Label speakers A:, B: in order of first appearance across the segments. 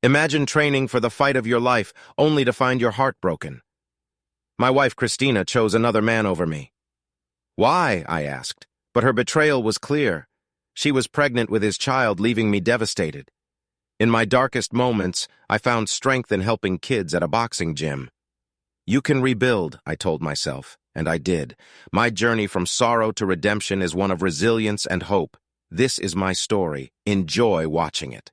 A: Imagine training for the fight of your life only to find your heart broken. My wife Christina chose another man over me. Why? I asked, but her betrayal was clear. She was pregnant with his child, leaving me devastated. In my darkest moments, I found strength in helping kids at a boxing gym. You can rebuild, I told myself, and I did. My journey from sorrow to redemption is one of resilience and hope. This is my story. Enjoy watching it.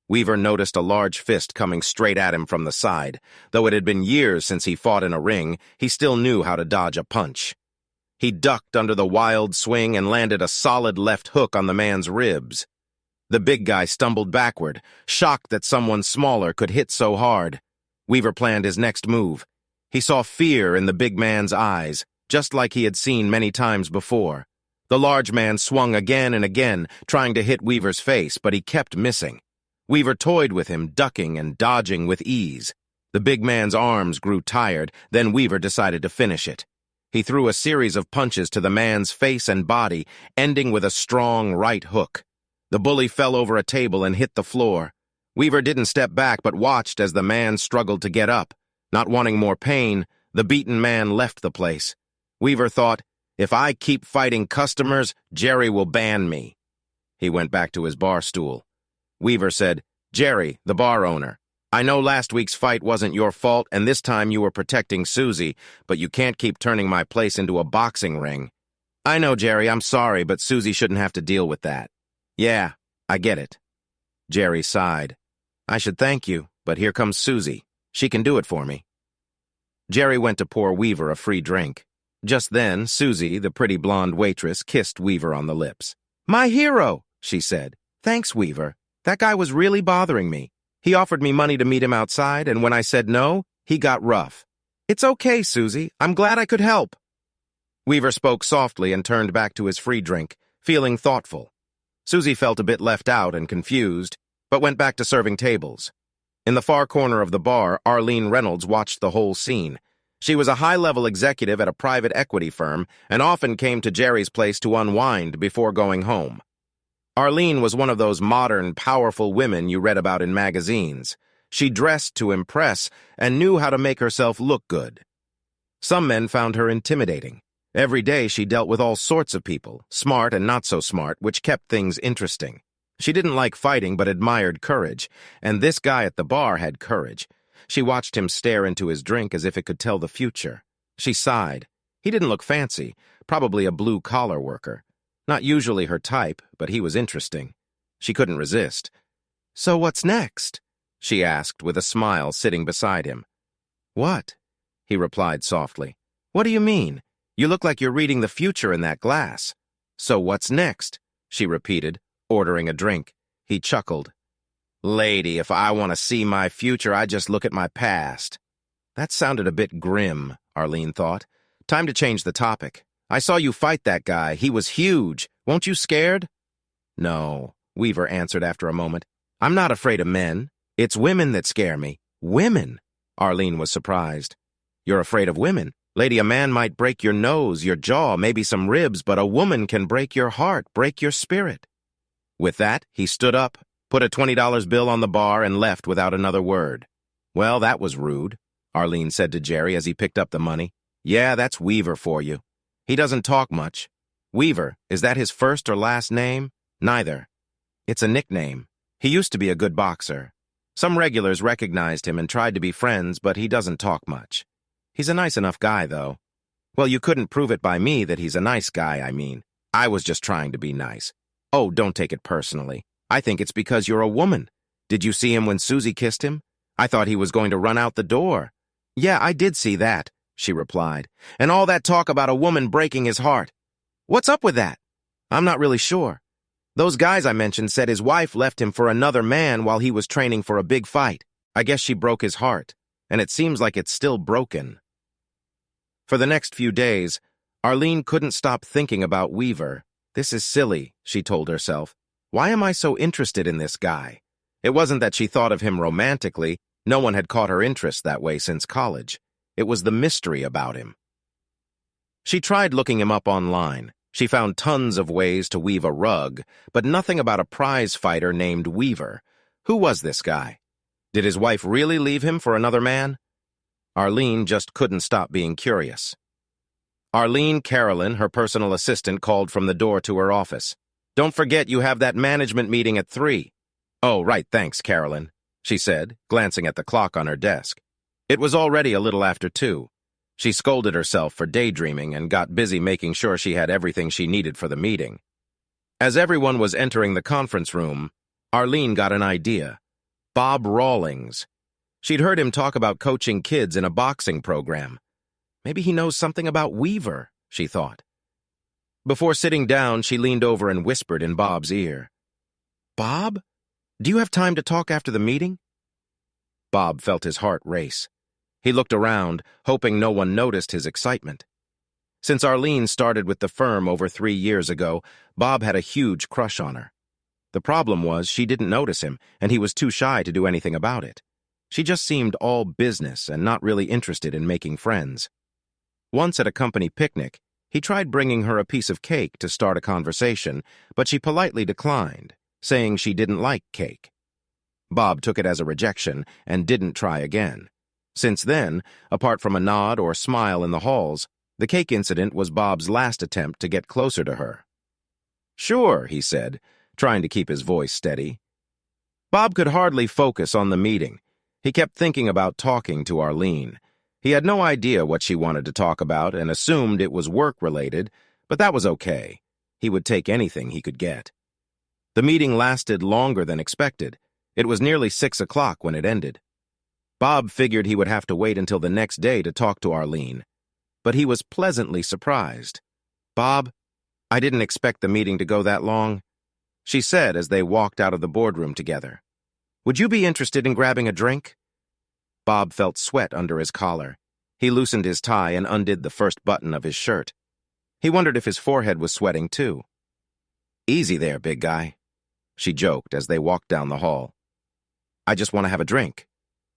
A: Weaver noticed a large fist coming straight at him from the side. Though it had been years since he fought in a ring, he still knew how to dodge a punch. He ducked under the wild swing and landed a solid left hook on the man's ribs. The big guy stumbled backward, shocked that someone smaller could hit so hard. Weaver planned his next move. He saw fear in the big man's eyes, just like he had seen many times before. The large man swung again and again, trying to hit Weaver's face, but he kept missing. Weaver toyed with him, ducking and dodging with ease. The big man's arms grew tired, then Weaver decided to finish it. He threw a series of punches to the man's face and body, ending with a strong right hook. The bully fell over a table and hit the floor. Weaver didn't step back but watched as the man struggled to get up. Not wanting more pain, the beaten man left the place. Weaver thought, if I keep fighting customers, Jerry will ban me. He went back to his bar stool. Weaver said, Jerry, the bar owner, I know last week's fight wasn't your fault and this time you were protecting Susie, but you can't keep turning my place into a boxing ring. I know, Jerry, I'm sorry, but Susie shouldn't have to deal with that. Yeah, I get it. Jerry sighed. I should thank you, but here comes Susie. She can do it for me. Jerry went to pour Weaver a free drink. Just then, Susie, the pretty blonde waitress, kissed Weaver on the lips. My hero, she said. Thanks, Weaver. That guy was really bothering me. He offered me money to meet him outside, and when I said no, he got rough. It's okay, Susie. I'm glad I could help. Weaver spoke softly and turned back to his free drink, feeling thoughtful. Susie felt a bit left out and confused, but went back to serving tables. In the far corner of the bar, Arlene Reynolds watched the whole scene. She was a high-level executive at a private equity firm and often came to Jerry's place to unwind before going home. Arlene was one of those modern, powerful women you read about in magazines. She dressed to impress and knew how to make herself look good. Some men found her intimidating. Every day she dealt with all sorts of people, smart and not so smart, which kept things interesting. She didn't like fighting but admired courage, and this guy at the bar had courage. She watched him stare into his drink as if it could tell the future. She sighed. He didn't look fancy, probably a blue-collar worker. Not usually her type, but he was interesting. She couldn't resist. So what's next? She asked with a smile sitting beside him. What? He replied softly. What do you mean? You look like you're reading the future in that glass. So what's next? She repeated, ordering a drink. He chuckled. Lady, if I want to see my future, I just look at my past. That sounded a bit grim, Arlene thought. Time to change the topic. I saw you fight that guy. He was huge. Weren't you scared? No, Weaver answered after a moment. I'm not afraid of men. It's women that scare me. Women? Arlene was surprised. You're afraid of women? Lady, a man might break your nose, your jaw, maybe some ribs, but a woman can break your heart, break your spirit. With that, he stood up, put a $20 bill on the bar, and left without another word. Well, that was rude, Arlene said to Jerry as he picked up the money. Yeah, that's Weaver for you. He doesn't talk much. Weaver, is that his first or last name? Neither. It's a nickname. He used to be a good boxer. Some regulars recognized him and tried to be friends, but he doesn't talk much. He's a nice enough guy, though. Well, you couldn't prove it by me that he's a nice guy, I mean. I was just trying to be nice. Oh, don't take it personally. I think it's because you're a woman. Did you see him when Susie kissed him? I thought he was going to run out the door. Yeah, I did see that, she replied. And all that talk about a woman breaking his heart. What's up with that? I'm not really sure. Those guys I mentioned said his wife left him for another man while he was training for a big fight. I guess she broke his heart, and it seems like it's still broken. For the next few days, Arlene couldn't stop thinking about Weaver. This is silly, she told herself. Why am I so interested in this guy? It wasn't that she thought of him romantically. No one had caught her interest that way since college. It was the mystery about him. She tried looking him up online. She found tons of ways to weave a rug, but nothing about a prize fighter named Weaver. Who was this guy? Did his wife really leave him for another man? Arlene just couldn't stop being curious. Arlene Carolyn, her personal assistant, called from the door to her office. "Don't forget you have that management meeting at 3. "Oh, right, thanks, Carolyn," she said, glancing at the clock on her desk. It was already a little after 2. She scolded herself for daydreaming and got busy making sure she had everything she needed for the meeting. As everyone was entering the conference room, Arlene got an idea. Bob Rawlings. She'd heard him talk about coaching kids in a boxing program. Maybe he knows something about Weaver, she thought. Before sitting down, she leaned over and whispered in Bob's ear. "Bob, do you have time to talk after the meeting?" Bob felt his heart race. He looked around, hoping no one noticed his excitement. Since Arlene started with the firm over 3 years ago, Bob had a huge crush on her. The problem was she didn't notice him, and he was too shy to do anything about it. She just seemed all business and not really interested in making friends. Once at a company picnic, he tried bringing her a piece of cake to start a conversation, but she politely declined, saying she didn't like cake. Bob took it as a rejection and didn't try again. Since then, apart from a nod or smile in the halls, the cake incident was Bob's last attempt to get closer to her. "Sure," he said, trying to keep his voice steady. Bob could hardly focus on the meeting. He kept thinking about talking to Arlene. He had no idea what she wanted to talk about and assumed it was work-related, but that was okay. He would take anything he could get. The meeting lasted longer than expected. It was nearly 6 o'clock when it ended. Bob figured he would have to wait until the next day to talk to Arlene, but he was pleasantly surprised. "Bob, I didn't expect the meeting to go that long," she said as they walked out of the boardroom together. "Would you be interested in grabbing a drink?" Bob felt sweat under his collar. He loosened his tie and undid the first button of his shirt. He wondered if his forehead was sweating too. "Easy there, big guy," she joked as they walked down the hall. "I just want to have a drink."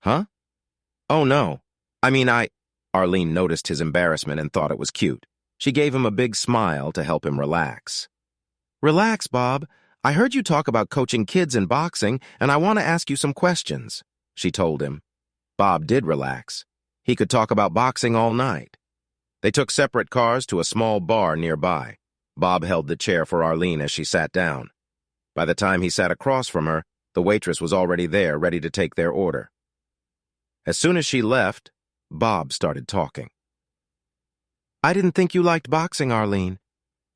A: "Huh?" "Oh, no. Arlene noticed his embarrassment and thought it was cute. She gave him a big smile to help him relax. "Relax, Bob. I heard you talk about coaching kids in boxing, and I want to ask you some questions," she told him. Bob did relax. He could talk about boxing all night. They took separate cars to a small bar nearby. Bob held the chair for Arlene as she sat down. By the time he sat across from her, the waitress was already there, ready to take their order. As soon as she left, Bob started talking. "I didn't think you liked boxing, Arlene."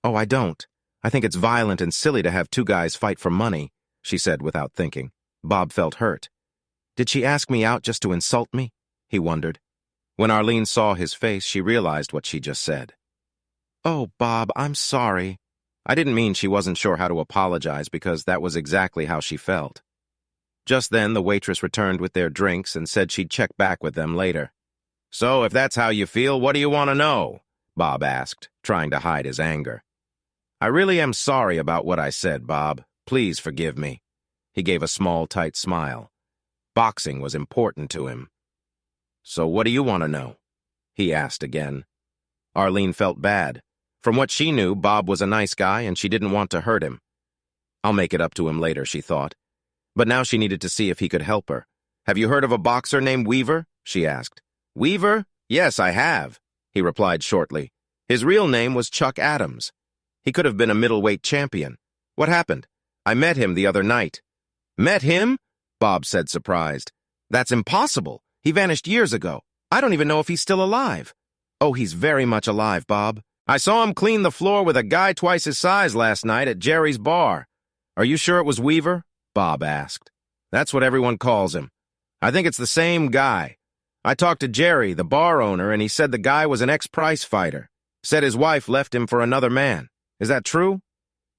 A: "Oh, I don't. I think it's violent and silly to have 2 guys fight for money," she said without thinking. Bob felt hurt. Did she ask me out just to insult me? He wondered. When Arlene saw his face, she realized what she just said. "Oh, Bob, I'm sorry." I didn't mean she wasn't sure how to apologize because that was exactly how she felt. Just then, the waitress returned with their drinks and said she'd check back with them later. "So, if that's how you feel, what do you want to know?" Bob asked, trying to hide his anger. "I really am sorry about what I said, Bob. Please forgive me." He gave a small, tight smile. Boxing was important to him. "So what do you want to know?" he asked again. Arlene felt bad. From what she knew, Bob was a nice guy and she didn't want to hurt him. I'll make it up to him later, she thought. But now she needed to see if he could help her. "Have you heard of a boxer named Weaver?" she asked. "Weaver? Yes, I have," he replied shortly. His real name was Chuck Adams. He could have been a middleweight champion. What happened? I met him the other night. "Met him?" Bob said, surprised. "That's impossible. He vanished years ago. I don't even know if he's still alive." "Oh, he's very much alive, Bob. I saw him clean the floor with a guy twice his size last night at Jerry's bar." "Are you sure it was Weaver?" Bob asked. "That's what everyone calls him. I think it's the same guy. I talked to Jerry, the bar owner, and he said the guy was an ex-prize fighter. Said his wife left him for another man. Is that true?"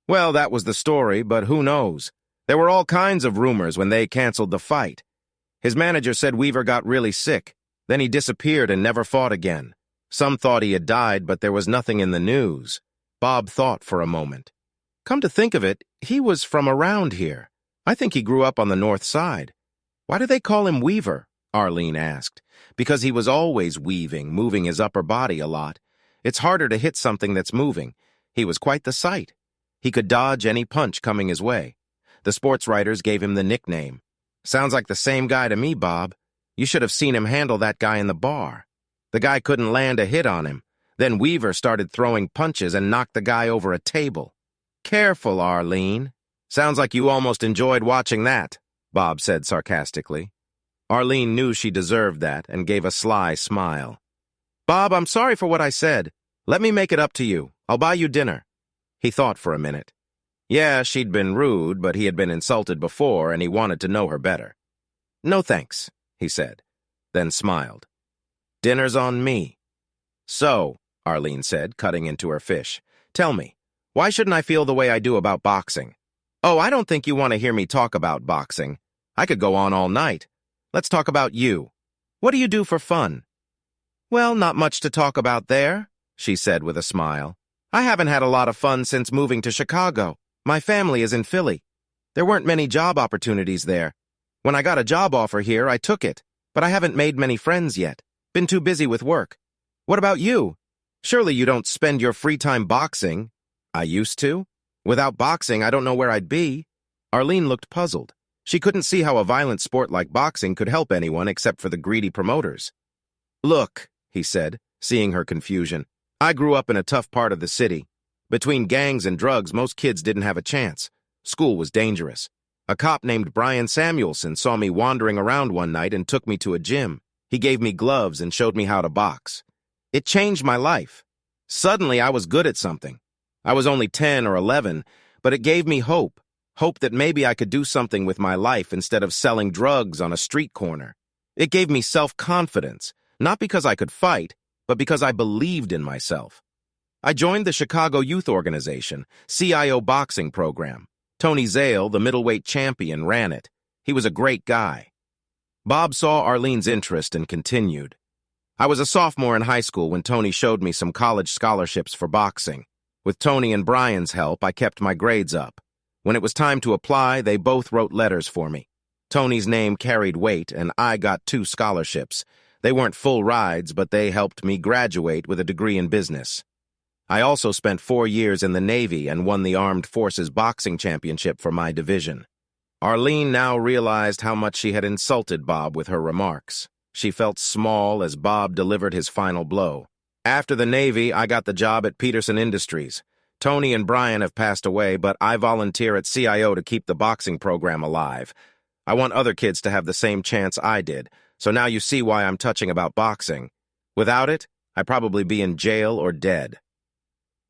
A: "Well, that was the story, but who knows? There were all kinds of rumors when they canceled the fight. His manager said Weaver got really sick. Then he disappeared and never fought again. Some thought he had died, but there was nothing in the news." Bob thought for a moment. "Come to think of it, he was from around here. I think he grew up on the north side." "Why do they call him Weaver?" Arlene asked. "Because he was always weaving, moving his upper body a lot. It's harder to hit something that's moving. He was quite the sight. He could dodge any punch coming his way. The sports writers gave him the nickname. Sounds like the same guy to me, Bob. You should have seen him handle that guy in the bar. The guy couldn't land a hit on him. Then Weaver started throwing punches and knocked the guy over a table. Careful, Arlene. Sounds like you almost enjoyed watching that, Bob said sarcastically. Arlene knew she deserved that and gave a sly smile. Bob, I'm sorry for what I said. Let me make it up to you. I'll buy you dinner. He thought for a minute. Yeah, she'd been rude, but he had been insulted before, and he wanted to know her better. No thanks, he said, then smiled. Dinner's on me. So, Arlene said, cutting into her fish, tell me, why shouldn't I feel the way I do about boxing? Oh, I don't think you want to hear me talk about boxing. I could go on all night. Let's talk about you. What do you do for fun? Well, not much to talk about there, she said with a smile. I haven't had a lot of fun since moving to Chicago. My family is in Philly. There weren't many job opportunities there. When I got a job offer here, I took it, but I haven't made many friends yet. Been too busy with work. What about you? Surely you don't spend your free time boxing. I used to. Without boxing, I don't know where I'd be. Arlene looked puzzled. She couldn't see how a violent sport like boxing could help anyone except for the greedy promoters. Look, he said, seeing her confusion, I grew up in a tough part of the city. Between gangs and drugs, most kids didn't have a chance. School was dangerous. A cop named Brian Samuelson saw me wandering around one night and took me to a gym. He gave me gloves and showed me how to box. It changed my life. Suddenly, I was good at something. I was only 10 or 11, but it gave me hope. Hope that maybe I could do something with my life instead of selling drugs on a street corner. It gave me self-confidence, not because I could fight, but because I believed in myself. I joined the Chicago Youth Organization, CIO boxing program. Tony Zale, the middleweight champion, ran it. He was a great guy. Bob saw Arlene's interest and continued. I was a sophomore in high school when Tony showed me some college scholarships for boxing. With Tony and Brian's help, I kept my grades up. When it was time to apply, they both wrote letters for me. Tony's name carried weight, and I got 2 scholarships. They weren't full rides, but they helped me graduate with a degree in business. I also spent 4 years in the Navy and won the Armed Forces Boxing Championship for my division. Arlene now realized how much she had insulted Bob with her remarks. She felt small as Bob delivered his final blow. After the Navy, I got the job at Peterson Industries. Tony and Brian have passed away, but I volunteer at CIO to keep the boxing program alive. I want other kids to have the same chance I did, so now you see why I'm touching about boxing. Without it, I'd probably be in jail or dead.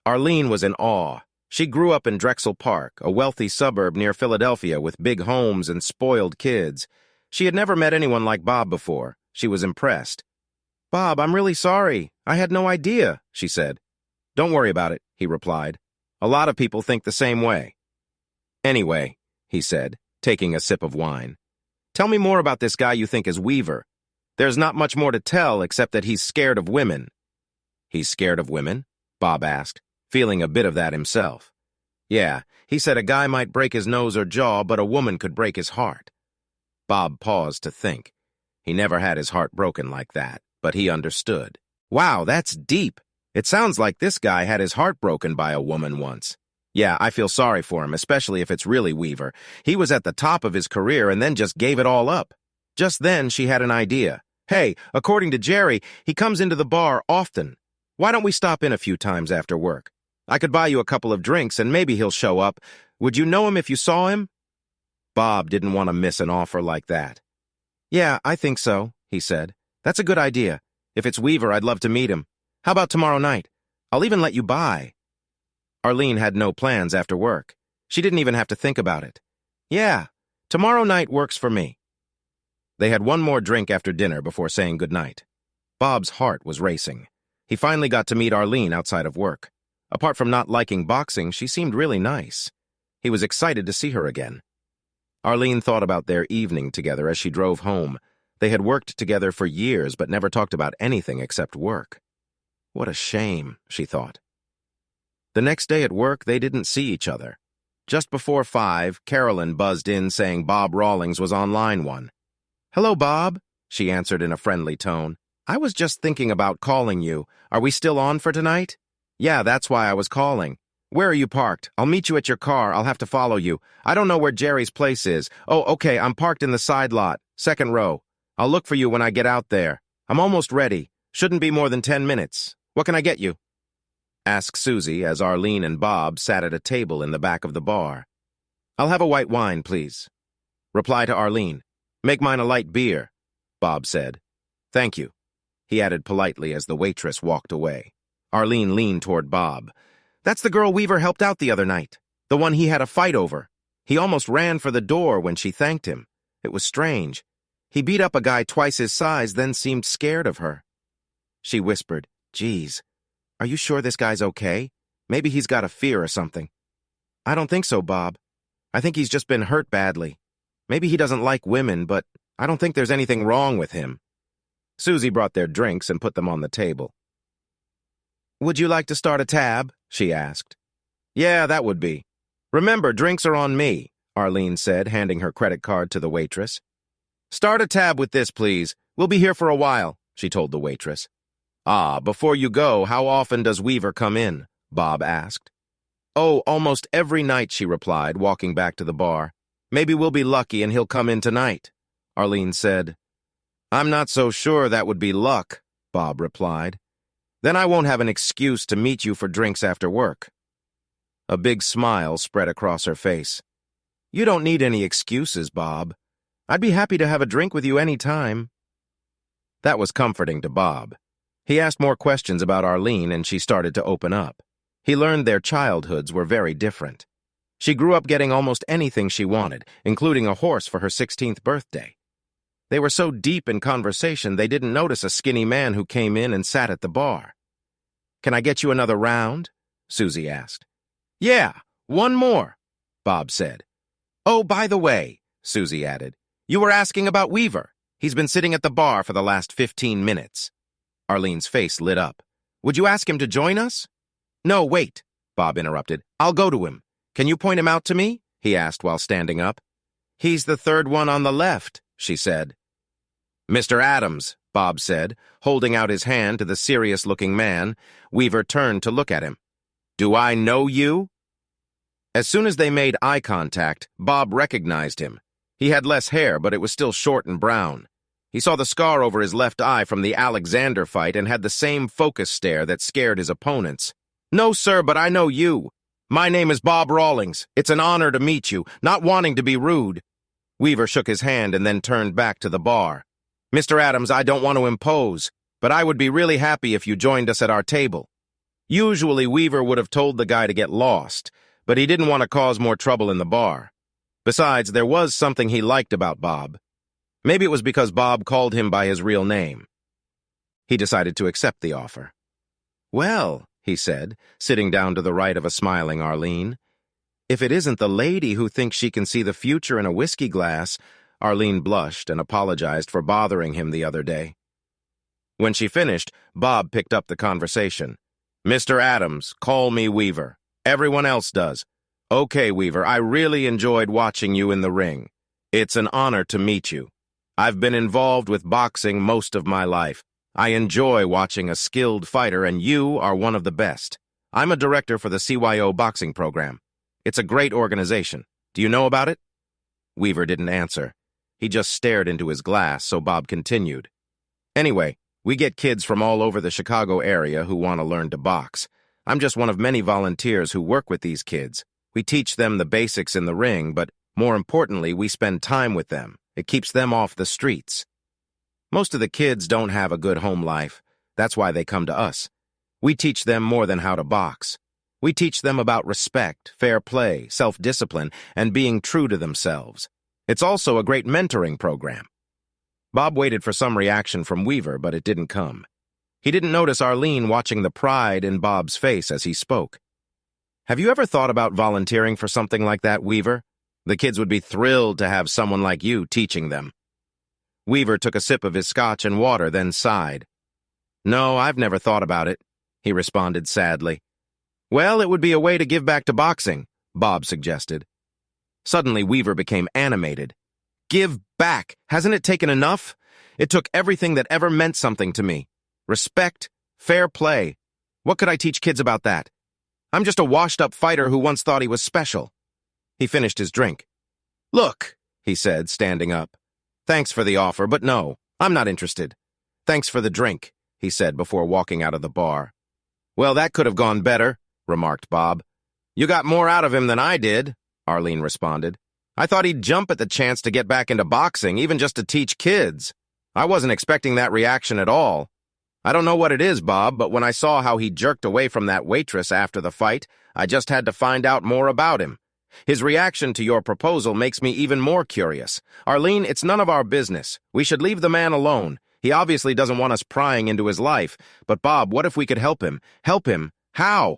A: Arlene was in awe. She grew up in Drexel Park, a wealthy suburb near Philadelphia with big homes and spoiled kids. She had never met anyone like Bob before. She was impressed. Bob, I'm really sorry. I had no idea, she said. Don't worry about it, he replied. A lot of people think the same way. Anyway, he said, taking a sip of wine. Tell me more about this guy you think is Weaver. There's not much more to tell except that he's scared of women. He's scared of women? Bob asked, feeling a bit of that himself. Yeah, he said a guy might break his nose or jaw, but a woman could break his heart. Bob paused to think. He never had his heart broken like that, but he understood. Wow, that's deep. It sounds like this guy had his heart broken by a woman once. Yeah, I feel sorry for him, especially if it's really Weaver. He was at the top of his career and then just gave it all up. Just then, she had an idea. Hey, according to Jerry, he comes into the bar often. Why don't we stop in a few times after work? I could buy you a couple of drinks and maybe he'll show up. Would you know him if you saw him? Bob didn't want to miss an offer like that. Yeah, I think so, he said. That's a good idea. If it's Weaver, I'd love to meet him. How about tomorrow night? I'll even let you buy. Arlene had no plans after work. She didn't even have to think about it. Yeah, tomorrow night works for me. They had one more drink after dinner before saying goodnight. Bob's heart was racing. He finally got to meet Arlene outside of work. Apart from not liking boxing, she seemed really nice. He was excited to see her again. Arlene thought about their evening together as she drove home. They had worked together for years but never talked about anything except work. What a shame, she thought. The next day at work, they didn't see each other. Just before 5, Carolyn buzzed in saying Bob Rawlings was on line 1. Hello, Bob, she answered in a friendly tone. I was just thinking about calling you. Are we still on for tonight? Yeah, that's why I was calling. Where are you parked? I'll meet you at your car. I'll have to follow you. I don't know where Jerry's place is. Oh, okay, I'm parked in the side lot, second row. I'll look for you when I get out there. I'm almost ready. Shouldn't be more than 10 minutes. What can I get you? Asked Susie as Arlene and Bob sat at a table in the back of the bar. I'll have a white wine, please. Reply to Arlene. Make mine a light beer, Bob said. Thank you, he added politely as the waitress walked away. Arlene leaned toward Bob. That's the girl Weaver helped out the other night, the one he had a fight over. He almost ran for the door when she thanked him. It was strange. He beat up a guy twice his size, then seemed scared of her. She whispered, Geez, are you sure this guy's okay? Maybe he's got a fear or something. I don't think so, Bob. I think he's just been hurt badly. Maybe he doesn't like women, but I don't think there's anything wrong with him. Susie brought their drinks and put them on the table. Would you like to start a tab? She asked. Yeah, that would be. Remember, drinks are on me, Arlene said, handing her credit card to the waitress. Start a tab with this, please. We'll be here for a while, she told the waitress. Ah, before you go, how often does Weaver come in? Bob asked. Oh, almost every night, she replied, walking back to the bar. Maybe we'll be lucky and he'll come in tonight, Arlene said. I'm not so sure that would be luck, Bob replied. Then I won't have an excuse to meet you for drinks after work. A big smile spread across her face. You don't need any excuses, Bob. I'd be happy to have a drink with you any time. That was comforting to Bob. He asked more questions about Arlene and she started to open up. He learned their childhoods were very different. She grew up getting almost anything she wanted, including a horse for her 16th birthday. They were so deep in conversation they didn't notice a skinny man who came in and sat at the bar. Can I get you another round? Susie asked. Yeah, one more, Bob said. Oh, by the way, Susie added, you were asking about Weaver. He's been sitting at the bar for the last 15 minutes. Arlene's face lit up. Would you ask him to join us? No, wait, Bob interrupted. I'll go to him. Can you point him out to me? He asked while standing up. He's the third one on the left, she said. Mr. Adams, Bob said, holding out his hand to the serious-looking man. Weaver turned to look at him. Do I know you? As soon as they made eye contact, Bob recognized him. He had less hair, but it was still short and brown. He saw the scar over his left eye from the Alexander fight and had the same focus stare that scared his opponents. No, sir, but I know you. My name is Bob Rawlings. It's an honor to meet you, not wanting to be rude. Weaver shook his hand and then turned back to the bar. Mr. Adams, I don't want to impose, but I would be really happy if you joined us at our table. Usually Weaver would have told the guy to get lost, but he didn't want to cause more trouble in the bar. Besides, there was something he liked about Bob. Maybe it was because Bob called him by his real name. He decided to accept the offer. Well, he said, sitting down to the right of a smiling Arlene, if it isn't the lady who thinks she can see the future in a whiskey glass. Arlene blushed and apologized for bothering him the other day. When she finished, Bob picked up the conversation. Mr. Adams, call me Weaver. Everyone else does. Okay, Weaver, I really enjoyed watching you in the ring. It's an honor to meet you. I've been involved with boxing most of my life. I enjoy watching a skilled fighter, and you are one of the best. I'm a director for the CYO boxing program. It's a great organization. Do you know about it? Weaver didn't answer. He just stared into his glass, so Bob continued. Anyway, we get kids from all over the Chicago area who want to learn to box. I'm just one of many volunteers who work with these kids. We teach them the basics in the ring, but more importantly, we spend time with them. It keeps them off the streets. Most of the kids don't have a good home life. That's why they come to us. We teach them more than how to box. We teach them about respect, fair play, self-discipline, and being true to themselves. It's also a great mentoring program. Bob waited for some reaction from Weaver, but it didn't come. He didn't notice Arlene watching the pride in Bob's face as he spoke. Have you ever thought about volunteering for something like that, Weaver? The kids would be thrilled to have someone like you teaching them. Weaver took a sip of his scotch and water, then sighed. No, I've never thought about it, he responded sadly. Well, it would be a way to give back to boxing, Bob suggested. Suddenly, Weaver became animated. Give back! Hasn't it taken enough? It took everything that ever meant something to me. Respect, fair play. What could I teach kids about that? I'm just a washed-up fighter who once thought he was special. He finished his drink. Look, he said, standing up. Thanks for the offer, but no, I'm not interested. Thanks for the drink, he said before walking out of the bar. Well, that could have gone better, remarked Bob. You got more out of him than I did, Arlene responded. I thought he'd jump at the chance to get back into boxing, even just to teach kids. I wasn't expecting that reaction at all. I don't know what it is, Bob, but when I saw how he jerked away from that waitress after the fight, I just had to find out more about him. His reaction to your proposal makes me even more curious. Arlene, it's none of our business. We should leave the man alone. He obviously doesn't want us prying into his life. But, Bob, what if we could help him? Help him? How?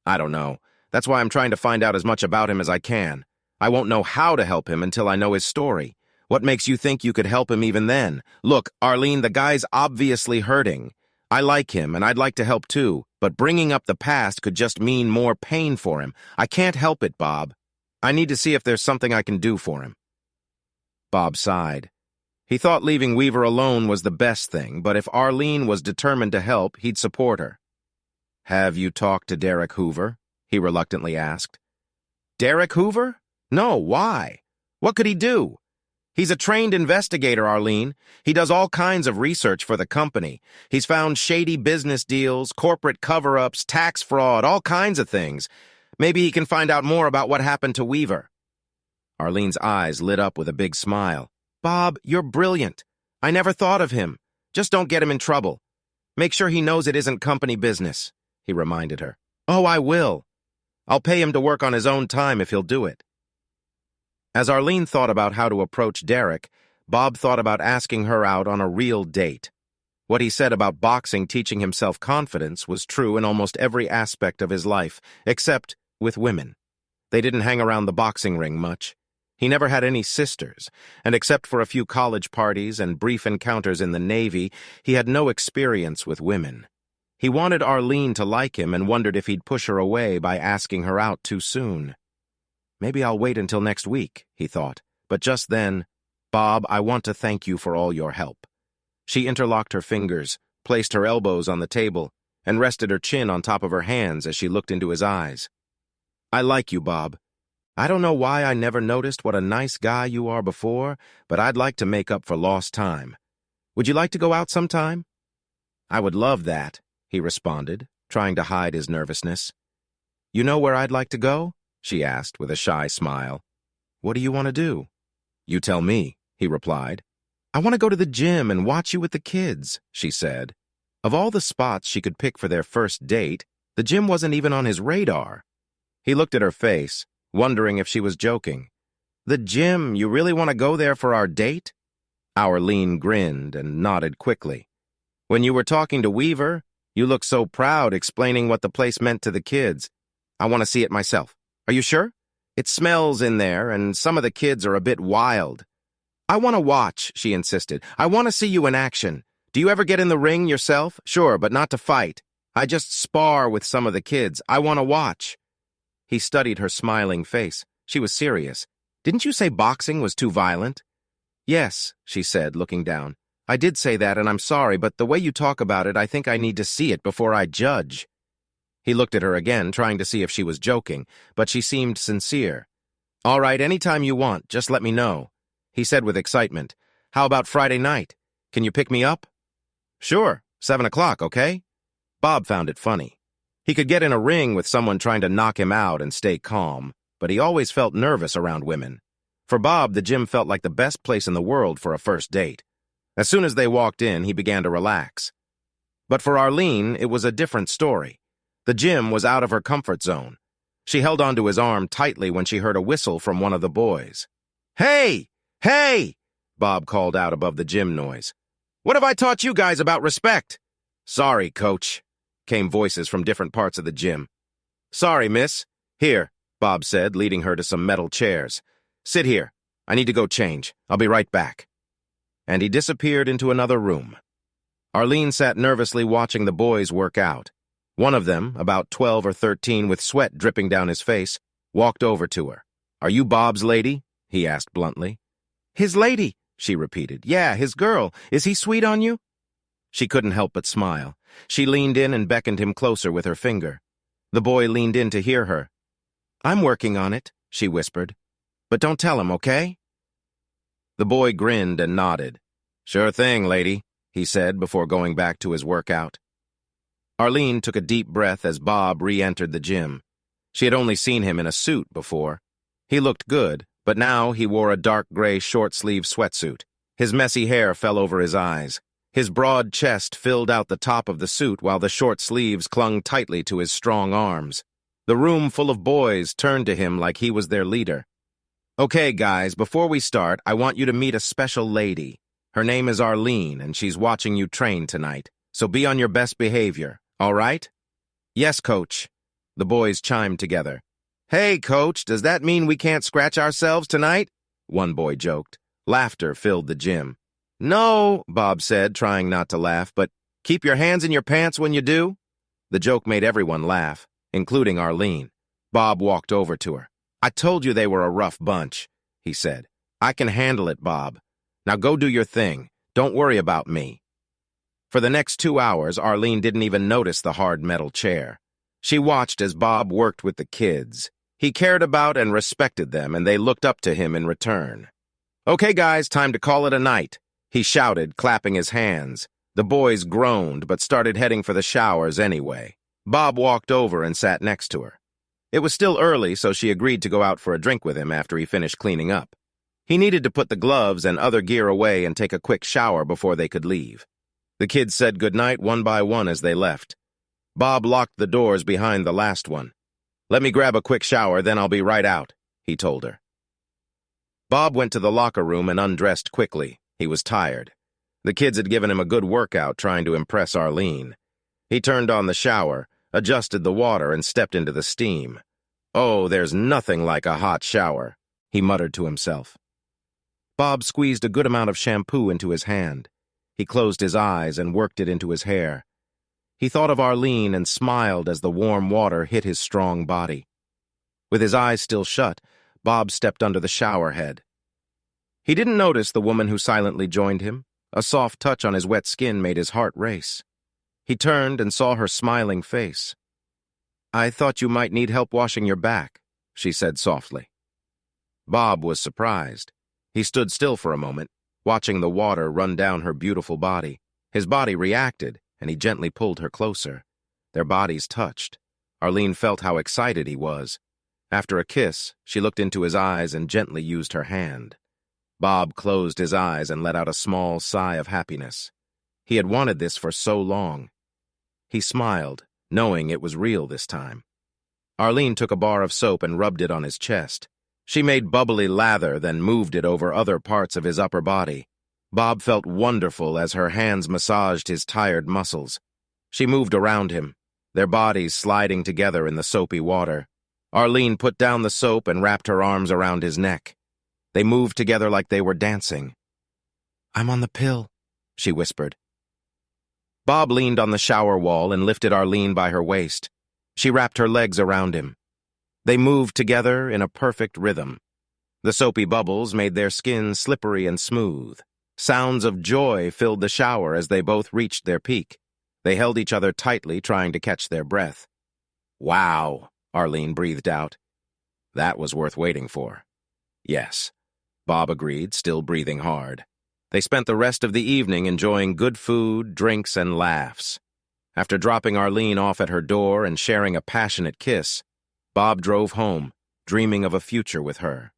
A: I don't know. That's why I'm trying to find out as much about him as I can. I won't know how to help him until I know his story. What makes you think you could help him even then? Look, Arlene, the guy's obviously hurting. I like him, and I'd like to help too, but bringing up the past could just mean more pain for him. I can't help it, Bob. I need to see if there's something I can do for him. Bob sighed. He thought leaving Weaver alone was the best thing, but if Arlene was determined to help, he'd support her. Have you talked to Derek Hoover? He reluctantly asked. Derek Hoover? No, why? What could he do? He's a trained investigator, Arlene. He does all kinds of research for the company. He's found shady business deals, corporate cover-ups, tax fraud, all kinds of things. Maybe he can find out more about what happened to Weaver. Arlene's eyes lit up with a big smile. Bob, you're brilliant. I never thought of him. Just don't get him in trouble. Make sure he knows it isn't company business, he reminded her. Oh, I will. I'll pay him to work on his own time if he'll do it. As Arlene thought about how to approach Derek, Bob thought about asking her out on a real date. What he said about boxing teaching him self-confidence was true in almost every aspect of his life, except with women. They didn't hang around the boxing ring much. He never had any sisters, and except for a few college parties and brief encounters in the Navy, he had no experience with women. He wanted Arlene to like him and wondered if he'd push her away by asking her out too soon. Maybe I'll wait until next week, he thought. But just then, Bob, I want to thank you for all your help. She interlocked her fingers, placed her elbows on the table, and rested her chin on top of her hands as she looked into his eyes. I like you, Bob. I don't know why I never noticed what a nice guy you are before, but I'd like to make up for lost time. Would you like to go out sometime? I would love that, he responded, trying to hide his nervousness. You know where I'd like to go? She asked with a shy smile. What do you want to do? You tell me, he replied. I want to go to the gym and watch you with the kids, she said. Of all the spots she could pick for their first date, the gym wasn't even on his radar. He looked at her face, wondering if she was joking. The gym, you really want to go there for our date? Arlene grinned and nodded quickly. When you were talking to Weaver, you looked so proud explaining what the place meant to the kids. I want to see it myself. Are you sure? It smells in there, and some of the kids are a bit wild. I want to watch, she insisted. I want to see you in action. Do you ever get in the ring yourself? Sure, but not to fight. I just spar with some of the kids. I want to watch. He studied her smiling face. She was serious. Didn't you say boxing was too violent? Yes, she said, looking down. I did say that, and I'm sorry, but the way you talk about it, I think I need to see it before I judge. He looked at her again, trying to see if she was joking, but she seemed sincere. All right, anytime you want, just let me know. He said with excitement. How about Friday night? Can you pick me up? Sure, 7 o'clock, okay? Bob found it funny. He could get in a ring with someone trying to knock him out and stay calm, but he always felt nervous around women. For Bob, the gym felt like the best place in the world for a first date. As soon as they walked in, he began to relax. But for Arlene, it was a different story. The gym was out of her comfort zone. She held onto his arm tightly when she heard a whistle from one of the boys. Hey! Hey! Bob called out above the gym noise. What have I taught you guys about respect? Sorry, coach, came voices from different parts of the gym. Sorry, miss. Here, Bob said, leading her to some metal chairs. Sit here. I need to go change. I'll be right back. And he disappeared into another room. Arlene sat nervously watching the boys work out. One of them, about 12 or 13 with sweat dripping down his face, walked over to her. Are you Bob's lady? He asked bluntly. His lady, she repeated. Yeah, his girl. Is he sweet on you? She couldn't help but smile. She leaned in and beckoned him closer with her finger. The boy leaned in to hear her. "I'm working on it," she whispered. "But don't tell him, okay?" The boy grinned and nodded. "Sure thing, lady," he said before going back to his workout. Arlene took a deep breath as Bob re-entered the gym. She had only seen him in a suit before. He looked good, but now he wore a dark gray short-sleeve sweatsuit. His messy hair fell over his eyes. His broad chest filled out the top of the suit while the short sleeves clung tightly to his strong arms. The room full of boys turned to him like he was their leader. "Okay, guys, before we start, I want you to meet a special lady. Her name is Arlene, and she's watching you train tonight. So be on your best behavior, all right?" "Yes, coach," the boys chimed together. "Hey, coach, does that mean we can't scratch ourselves tonight?" one boy joked. Laughter filled the gym. "No," Bob said, trying not to laugh, "but keep your hands in your pants when you do." The joke made everyone laugh, including Arlene. Bob walked over to her. "I told you they were a rough bunch," he said. "I can handle it, Bob. Now go do your thing. Don't worry about me." For the next 2 hours, Arlene didn't even notice the hard metal chair. She watched as Bob worked with the kids. He cared about and respected them, and they looked up to him in return. "Okay, guys, time to call it a night," he shouted, clapping his hands. The boys groaned, but started heading for the showers anyway. Bob walked over and sat next to her. It was still early, so she agreed to go out for a drink with him after he finished cleaning up. He needed to put the gloves and other gear away and take a quick shower before they could leave. The kids said goodnight one by one as they left. Bob locked the doors behind the last one. "Let me grab a quick shower, then I'll be right out," he told her. Bob went to the locker room and undressed quickly. He was tired. The kids had given him a good workout trying to impress Arlene. He turned on the shower, adjusted the water, and stepped into the steam. "Oh, there's nothing like a hot shower," he muttered to himself. Bob squeezed a good amount of shampoo into his hand. He closed his eyes and worked it into his hair. He thought of Arlene and smiled as the warm water hit his strong body. With his eyes still shut, Bob stepped under the shower head. He didn't notice the woman who silently joined him. A soft touch on his wet skin made his heart race. He turned and saw her smiling face. "I thought you might need help washing your back," she said softly. Bob was surprised. He stood still for a moment, watching the water run down her beautiful body. His body reacted, and he gently pulled her closer. Their bodies touched. Arlene felt how excited he was. After a kiss, she looked into his eyes and gently used her hand. Bob closed his eyes and let out a small sigh of happiness. He had wanted this for so long. He smiled, knowing it was real this time. Arlene took a bar of soap and rubbed it on his chest. She made bubbly lather, then moved it over other parts of his upper body. Bob felt wonderful as her hands massaged his tired muscles. She moved around him, their bodies sliding together in the soapy water. Arlene put down the soap and wrapped her arms around his neck. They moved together like they were dancing. "I'm on the pill," she whispered. Bob leaned on the shower wall and lifted Arlene by her waist. She wrapped her legs around him. They moved together in a perfect rhythm. The soapy bubbles made their skin slippery and smooth. Sounds of joy filled the shower as they both reached their peak. They held each other tightly, trying to catch their breath. "Wow," Arlene breathed out. That was worth waiting for. "Yes," Bob agreed, still breathing hard. They spent the rest of the evening enjoying good food, drinks, and laughs. After dropping Arlene off at her door and sharing a passionate kiss, Bob drove home, dreaming of a future with her.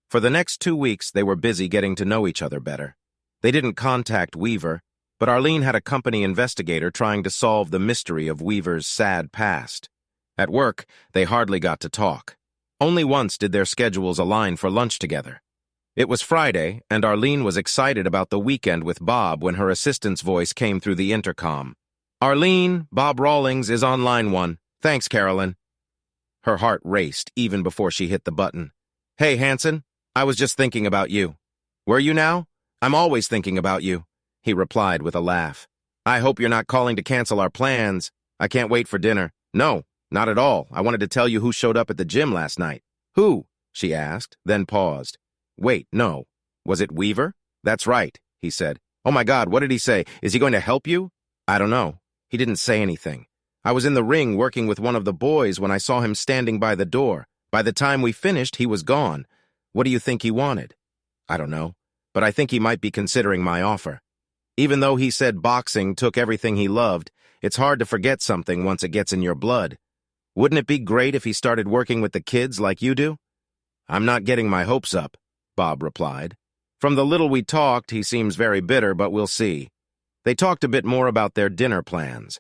A: For the next 2 weeks, they were busy getting to know each other better. They didn't contact Weaver, but Arlene had a company investigator trying to solve the mystery of Weaver's sad past. At work, they hardly got to talk. Only once did their schedules align for lunch together. It was Friday, and Arlene was excited about the weekend with Bob when her assistant's voice came through the intercom. "Arlene, Bob Rawlings is on line 1. Thanks, Carolyn." Her heart raced even before she hit the button. "Hey, Hanson, I was just thinking about you." "Were you now? I'm always thinking about you," he replied with a laugh. "I hope you're not calling to cancel our plans. I can't wait for dinner." "No, not at all. I wanted to tell you who showed up at the gym last night." "Who?" she asked, then paused. "Wait, no. Was it Weaver?" "That's right," he said. "Oh my God, what did he say? Is he going to help you?" "I don't know. He didn't say anything. I was in the ring working with one of the boys when I saw him standing by the door. By the time we finished, he was gone. What do you think he wanted? I don't know, but I think he might be considering my offer. Even though he said boxing took everything he loved, it's hard to forget something once it gets in your blood. Wouldn't it be great if he started working with the kids like you do? I'm not getting my hopes up, Bob replied. From the little we talked, he seems very bitter, but we'll see. They talked a bit more about their dinner plans.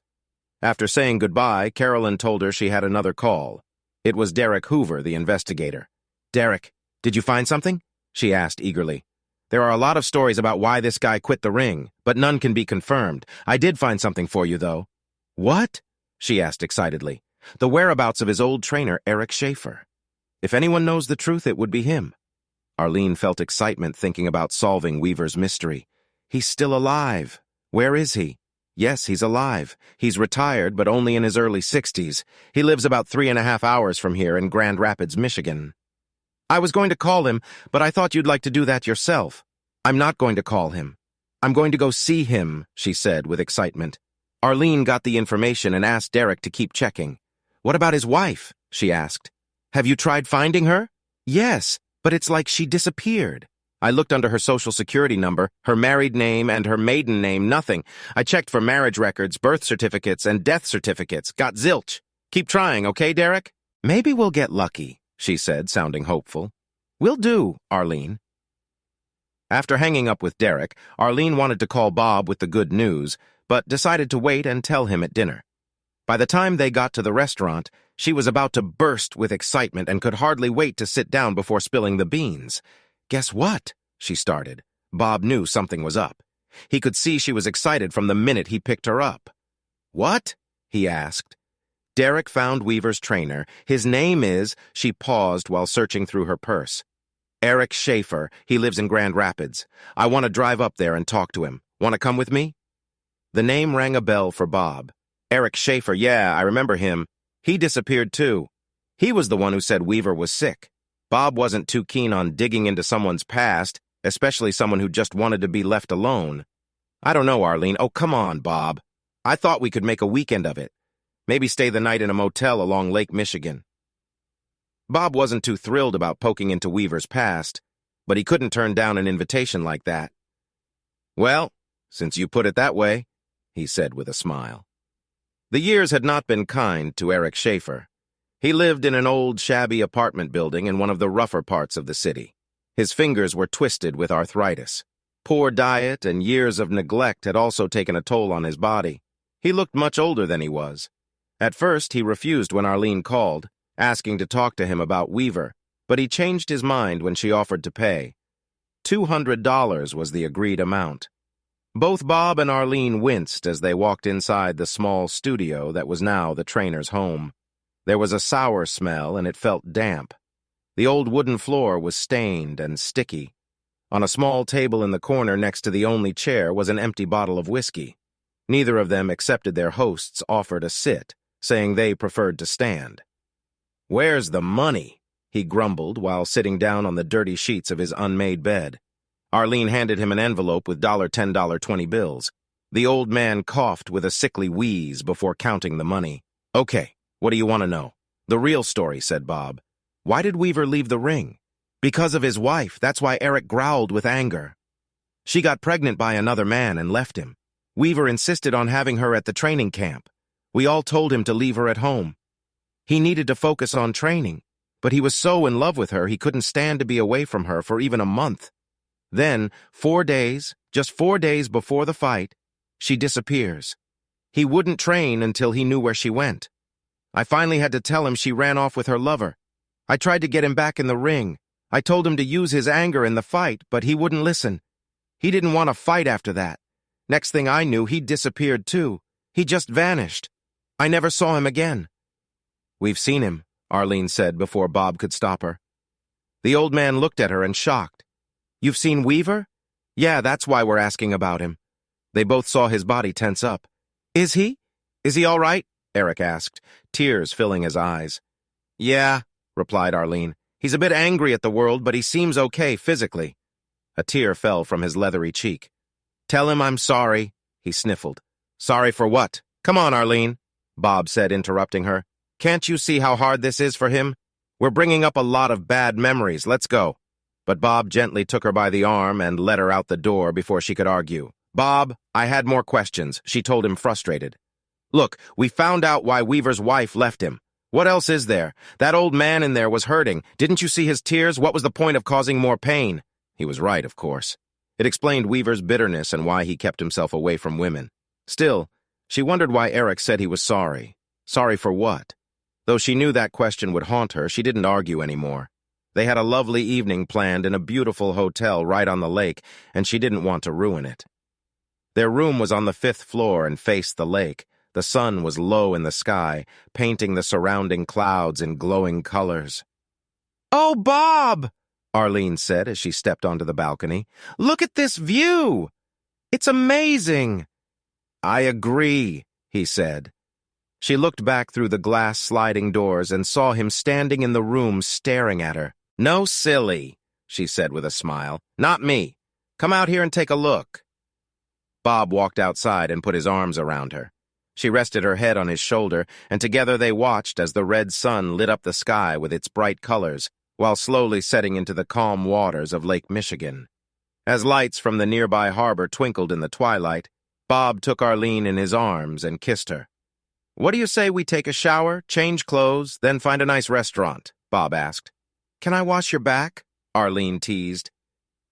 A: After saying goodbye, Carolyn told her she had another call. It was Derek Hoover, the investigator. Derek, did you find something? She asked eagerly. There are a lot of stories about why this guy quit the ring, but none can be confirmed. I did find something for you, though. What? She asked excitedly. The whereabouts of his old trainer, Eric Schaefer. If anyone knows the truth, it would be him. Arlene felt excitement thinking about solving Weaver's mystery. He's still alive. Where is he? Yes, he's alive. He's retired, but only in his early 60s. He lives about 3.5 hours from here in Grand Rapids, Michigan. I was going to call him, but I thought you'd like to do that yourself. I'm not going to call him. I'm going to go see him, she said with excitement. Arlene got the information and asked Derek to keep checking. What about his wife? She asked. Have you tried finding her? Yes, but it's like she disappeared. I looked under her social security number, her married name, and her maiden name, nothing. I checked for marriage records, birth certificates, and death certificates. Got zilch. Keep trying, okay, Derek? Maybe we'll get lucky, she said, sounding hopeful. Will do, Arlene. After hanging up with Derek, Arlene wanted to call Bob with the good news, but decided to wait and tell him at dinner. By the time they got to the restaurant, she was about to burst with excitement and could hardly wait to sit down before spilling the beans. Guess what? She started. Bob knew something was up. He could see she was excited from the minute he picked her up. What? He asked. Derek found Weaver's trainer. His name is... She paused while searching through her purse. Eric Schaefer. He lives in Grand Rapids. I want to drive up there and talk to him. Want to come with me? The name rang a bell for Bob. Eric Schaefer, yeah, I remember him. He disappeared too. He was the one who said Weaver was sick. Bob wasn't too keen on digging into someone's past, especially someone who just wanted to be left alone. I don't know, Arlene. Oh, come on, Bob. I thought we could make a weekend of it. Maybe stay the night in a motel along Lake Michigan. Bob wasn't too thrilled about poking into Weaver's past, but he couldn't turn down an invitation like that. Well, since you put it that way, he said with a smile. The years had not been kind to Eric Schaefer. He lived in an old, shabby apartment building in one of the rougher parts of the city. His fingers were twisted with arthritis. Poor diet and years of neglect had also taken a toll on his body. He looked much older than he was. At first, he refused when Arlene called, asking to talk to him about Weaver, but he changed his mind when she offered to pay. $200 was the agreed amount. Both Bob and Arlene winced as they walked inside the small studio that was now the trainer's home. There was a sour smell and it felt damp. The old wooden floor was stained and sticky. On a small table in the corner next to the only chair was an empty bottle of whiskey. Neither of them accepted their host's offer to sit, saying they preferred to stand. "Where's the money?" he grumbled while sitting down on the dirty sheets of his unmade bed. Arlene handed him an envelope with $10, $20 bills. The old man coughed with a sickly wheeze before counting the money. "Okay, what do you want to know?" "The real story," said Bob. "Why did Weaver leave the ring?" "Because of his wife. That's why Eric growled with anger. She got pregnant by another man and left him. Weaver insisted on having her at the training camp. We all told him to leave her at home. He needed to focus on training, but he was so in love with her he couldn't stand to be away from her for even a month. Then, just 4 days before the fight, she disappears. He wouldn't train until he knew where she went. I finally had to tell him she ran off with her lover. I tried to get him back in the ring. I told him to use his anger in the fight, but he wouldn't listen. He didn't want to fight after that. Next thing I knew, he'd disappeared too. He just vanished. I never saw him again." "We've seen him," Arlene said before Bob could stop her. The old man looked at her and shocked. "You've seen Weaver?" "Yeah, that's why we're asking about him." They both saw his body tense up. Is he all right?" Eric asked, tears filling his eyes. "Yeah," replied Arlene. "He's a bit angry at the world, but he seems okay physically." A tear fell from his leathery cheek. "Tell him I'm sorry," he sniffled. "Sorry for what? Come on, Arlene." Bob said, interrupting her. "Can't you see how hard this is for him? We're bringing up a lot of bad memories. Let's go." But Bob gently took her by the arm and led her out the door before she could argue. "Bob, I had more questions," she told him, frustrated. "Look, we found out why Weaver's wife left him. What else is there? That old man in there was hurting. Didn't you see his tears? What was the point of causing more pain?" He was right, of course. It explained Weaver's bitterness and why he kept himself away from women. Still, she wondered why Eric said he was sorry. Sorry for what? Though she knew that question would haunt her, she didn't argue anymore. They had a lovely evening planned in a beautiful hotel right on the lake, and she didn't want to ruin it. Their room was on the 5th floor and faced the lake. The sun was low in the sky, painting the surrounding clouds in glowing colors. "Oh, Bob!" Arlene said as she stepped onto the balcony. "Look at this view! It's amazing!" "I agree," he said. She looked back through the glass sliding doors and saw him standing in the room staring at her. "No, silly," she said with a smile. "Not me. Come out here and take a look." Bob walked outside and put his arms around her. She rested her head on his shoulder, and together they watched as the red sun lit up the sky with its bright colors, while slowly setting into the calm waters of Lake Michigan. As lights from the nearby harbor twinkled in the twilight, Bob took Arlene in his arms and kissed her. "What do you say we take a shower, change clothes, then find a nice restaurant?" Bob asked. "Can I wash your back?" Arlene teased.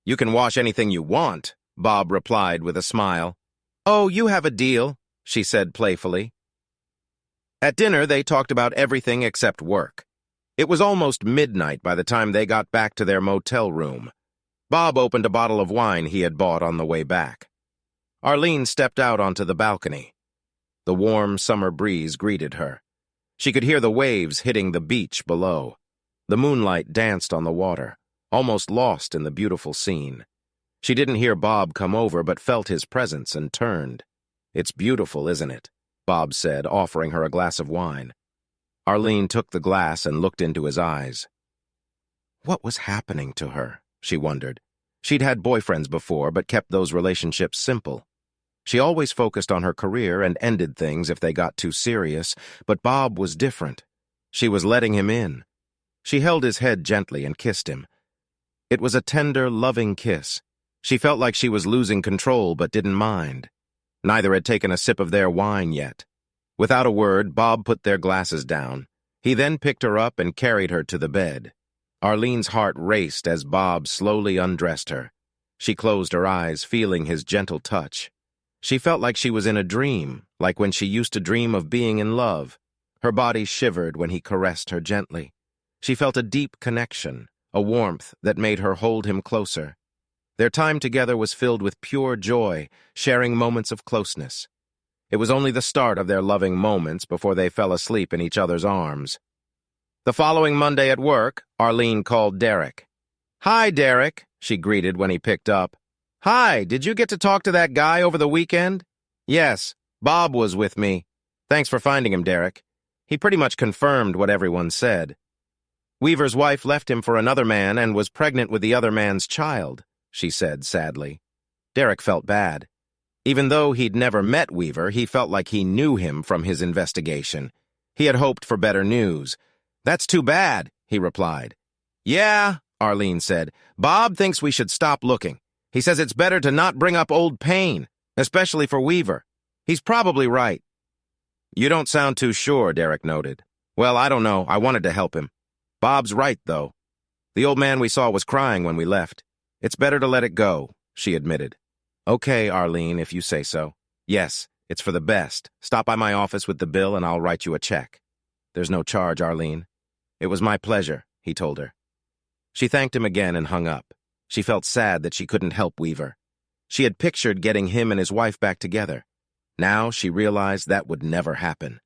A: "You can wash anything you want," Bob replied with a smile. "Oh, you have a deal," she said playfully. At dinner, they talked about everything except work. It was almost midnight by the time they got back to their motel room. Bob opened a bottle of wine he had bought on the way back. Arlene stepped out onto the balcony. The warm summer breeze greeted her. She could hear the waves hitting the beach below. The moonlight danced on the water, almost lost in the beautiful scene. She didn't hear Bob come over, but felt his presence and turned. "It's beautiful, isn't it?" Bob said, offering her a glass of wine. Arlene took the glass and looked into his eyes. What was happening to her? She wondered. She'd had boyfriends before, but kept those relationships simple. She always focused on her career and ended things if they got too serious, but Bob was different. She was letting him in. She held his head gently and kissed him. It was a tender, loving kiss. She felt like she was losing control but didn't mind. Neither had taken a sip of their wine yet. Without a word, Bob put their glasses down. He then picked her up and carried her to the bed. Arlene's heart raced as Bob slowly undressed her. She closed her eyes, feeling his gentle touch. She felt like she was in a dream, like when she used to dream of being in love. Her body shivered when he caressed her gently. She felt a deep connection, a warmth that made her hold him closer. Their time together was filled with pure joy, sharing moments of closeness. It was only the start of their loving moments before they fell asleep in each other's arms. The following Monday at work, Arlene called Derek. "Hi, Derek," she greeted when he picked up. "Hi, did you get to talk to that guy over the weekend?" "Yes, Bob was with me. Thanks for finding him, Derek. He pretty much confirmed what everyone said. Weaver's wife left him for another man and was pregnant with the other man's child," she said sadly. Derek felt bad. Even though he'd never met Weaver, he felt like he knew him from his investigation. He had hoped for better news. "That's too bad," he replied. "Yeah," Arlene said. "Bob thinks we should stop looking. He says it's better to not bring up old pain, especially for Weaver. He's probably right." "You don't sound too sure," Derek noted. "Well, I don't know. I wanted to help him. Bob's right, though. The old man we saw was crying when we left. It's better to let it go," she admitted. "Okay, Arlene, if you say so. Yes, it's for the best. Stop by my office with the bill and I'll write you a check." "There's no charge, Arlene." "It was my pleasure," he told her. She thanked him again and hung up. She felt sad that she couldn't help Weaver. She had pictured getting him and his wife back together. Now she realized that would never happen.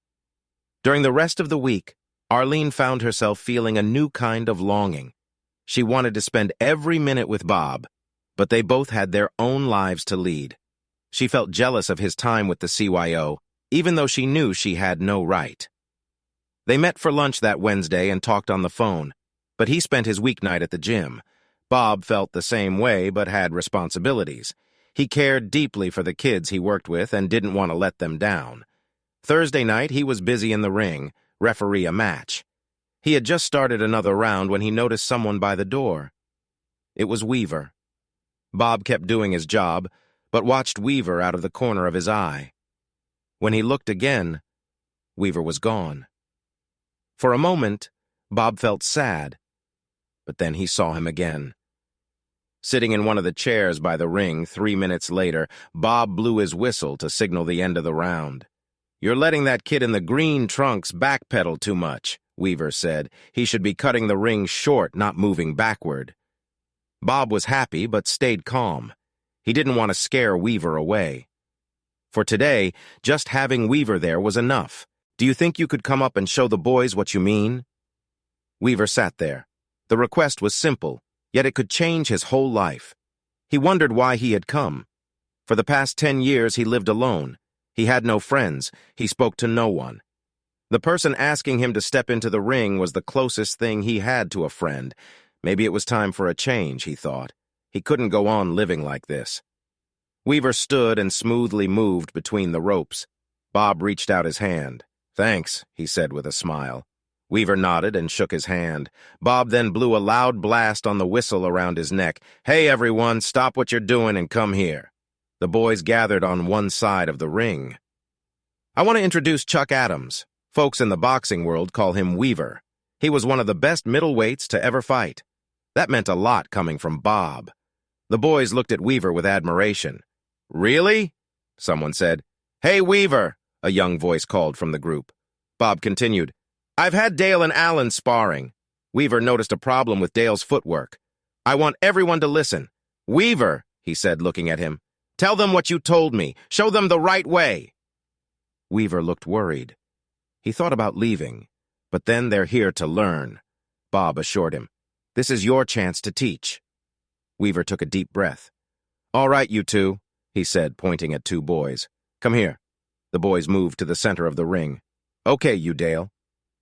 A: During the rest of the week, Arlene found herself feeling a new kind of longing. She wanted to spend every minute with Bob, but they both had their own lives to lead. She felt jealous of his time with the CYO, even though she knew she had no right. They met for lunch that Wednesday and talked on the phone, but he spent his weeknight at the gym. Bob felt the same way but had responsibilities. He cared deeply for the kids he worked with and didn't want to let them down. Thursday night, he was busy in the ring, referee a match. He had just started another round when he noticed someone by the door. It was Weaver. Bob kept doing his job, but watched Weaver out of the corner of his eye. When he looked again, Weaver was gone. For a moment, Bob felt sad, but then he saw him again. Sitting in one of the chairs by the ring 3 minutes later, Bob blew his whistle to signal the end of the round. "You're letting that kid in the green trunks backpedal too much," Weaver said. "He should be cutting the ring short, not moving backward." Bob was happy but stayed calm. He didn't want to scare Weaver away. For today, just having Weaver there was enough. "Do you think you could come up and show the boys what you mean?" Weaver sat there. The request was simple, yet it could change his whole life. He wondered why he had come. For the past 10 years, he lived alone. He had no friends. He spoke to no one. The person asking him to step into the ring was the closest thing he had to a friend. Maybe it was time for a change, he thought. He couldn't go on living like this. Weaver stood and smoothly moved between the ropes. Bob reached out his hand. "Thanks," he said with a smile. Weaver nodded and shook his hand. Bob then blew a loud blast on the whistle around his neck. "Hey, everyone, stop what you're doing and come here." The boys gathered on one side of the ring. "I want to introduce Chuck Adams. Folks in the boxing world call him Weaver. He was one of the best middleweights to ever fight." That meant a lot coming from Bob. The boys looked at Weaver with admiration. "Really?" someone said. "Hey, Weaver," a young voice called from the group. Bob continued, "I've had Dale and Alan sparring." Weaver noticed a problem with Dale's footwork. "I want everyone to listen. Weaver," he said, looking at him, "tell them what you told me. Show them the right way." Weaver looked worried. He thought about leaving, but then they're here to learn. Bob assured him, "This is your chance to teach." Weaver took a deep breath. "All right, you two," he said, pointing at 2 boys. "Come here." The boys moved to the center of the ring. "Okay, you Dale."